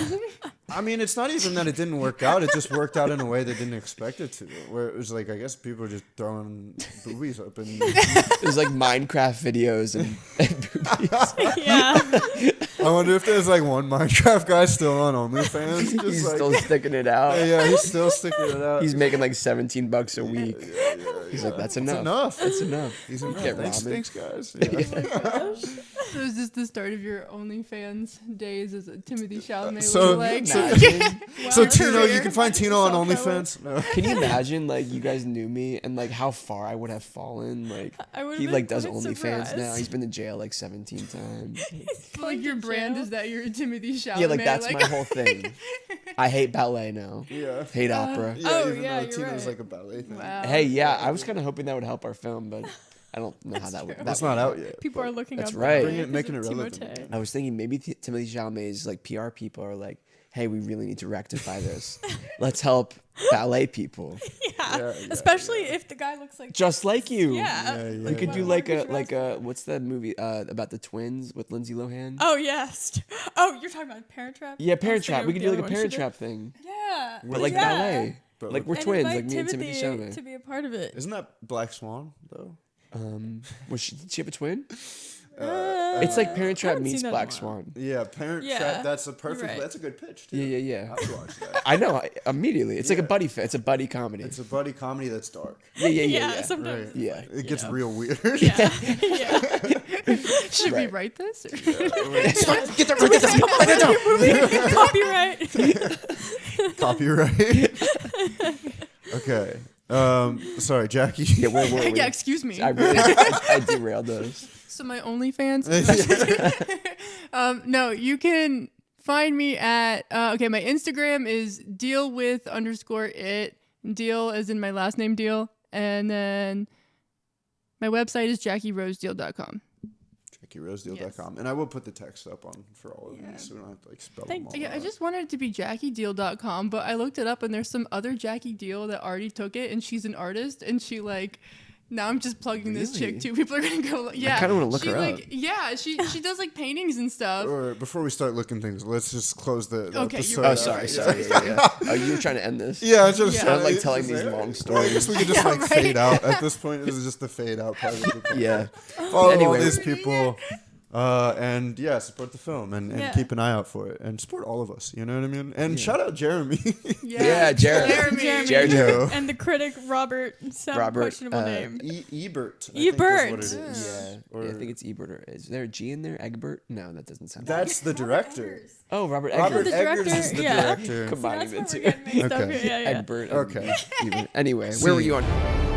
I mean, it's not even that it didn't work out. It just worked out in a way they didn't expect it to. Where it was like, I guess people were just throwing boobies up. And
It was like Minecraft videos and boobies.
Yeah.
I wonder if there's like one Minecraft guy still on OnlyFans. Just
He's
like,
still sticking it out.
yeah, he's still sticking it out.
He's making like $17 a week. He's like, that's enough.
That's enough.
That's enough.
He's enough.
Get
Thanks,
Robin.
thanks, guys. Yeah.
So is this the start of your OnlyFans days as a Timothy Chalamet
So-
lookalike?
Wow,
So
that's
Tino,
weird.
you can find Tino on
Soft pillow.
OnlyFans. No.
Can you imagine like you guys knew me and like how far I would have fallen? Like
I would've
he
been
like does
quite
OnlyFans now.
surprised.
He's been to jail like 17 times.
Like your brand
Jail.
is that you're a Timothy Chalamet?
Yeah, like that's my whole thing. I hate ballet now.
Yeah.
Hate opera.
Yeah,
Oh,
even
yeah,
though
you're
Tino's
right.
like a ballet thing.
Wow.
Hey, yeah, I was kind of hoping that would help our film, but I don't know how that would.
That's not out yet.
People are looking
That's
up.
right.
the
Making
brands
it
of
relevant.
Timothée.
I was thinking maybe Timothy Chalamet's like PR people are like, hey, we really need to rectify this. Let's help ballet people,
Yeah.
Yeah,
Especially if the guy looks like.
just like you.
Yeah.
Yeah,
We could
Why-
do
why
like
would
a
you ask
what's that movie about the twins with Lindsay Lohan?
Oh yes. Oh, you're talking about Parent Trap.
Yeah,
I was
Parent
thinking
Trap.
of
We could
the
do like
other
a
one she
Parent
did.
Trap thing,
Yeah.
but like
yeah.
ballet.
But
Like we're
And
twins,
invite
like me and Timothy Chalamet.
to be a part of it.
Isn't that Black Swan though?
Did she have a twin?
It's
It's like Parent Trap
haven't
meets
seen that in a
Black
while.
Swan.
Yeah, Parent
Yeah,
Trap. That's a
you're
perfect.
right.
That's a good pitch too.
Yeah.
I would watch that.
I know immediately. It's like a
Yeah.
buddy fit. It's a buddy comedy.
It's a buddy comedy that's dark.
Yeah.
Sometimes.
Right.
Yeah.
It gets
know.
real weird.
Yeah. Yeah.
Should we
Right.
write this? Or?
Get that.
Copyright.
Copyright. Okay. Sorry, Jackie.
Yeah, where
Yeah, excuse me.
I really I derailed those.
So my OnlyFans. No, you can find me at okay. My Instagram is dealwith_it. Deal as in my last name Deal, and then my website is JackieRoseDeal.com.
JackieRoseDeal.com. And I will put the text up on for all of these, so we don't have to like spell them all
Yeah, I
out.
just wanted it to be JackieDeal.com, but I looked it up and there's some other Jackie Deal that already took it, and she's an artist, and she like. Now I'm just plugging this
Really?
chick too. People are gonna go. Yeah,
kinda wanna look
she,
her
like,
up.
Yeah, she does like paintings and stuff.
Or before we start looking things, let's just close the
Okay,
episode.
you're
Oh,
right.
sorry. Yeah. Oh, you were trying to end this?
Yeah, just
Yeah.
I'm like telling these long
Well, I
stories.
guess we could just
Yeah,
like
right.
fade out at this point. This is just the fade out part of the podcast.
Yeah.
Follow all
Anyway.
these people, and yeah, support the film and
Yeah.
keep an eye out for it and support all of us. You know what I mean? And shout out Jeremy.
Yeah, Jared.
Jeremy.
Jared.
And the critic Robert. Some
Robert,
questionable name.
Ebert.
Ebert.
I think is what it is.
Yeah.
Or-
I think it's Ebert. Or is there a G in there? Egbert? No, that doesn't sound.
That's the director.
Oh, Robert
Robert
Egbert.
The
Eggers
director,
is the
yeah.
director.
Combining the
That's
two.
where we're getting mixed up
Okay.
here. Yeah, yeah.
Egbert.
Okay.
Ebert. Anyway, where were you on?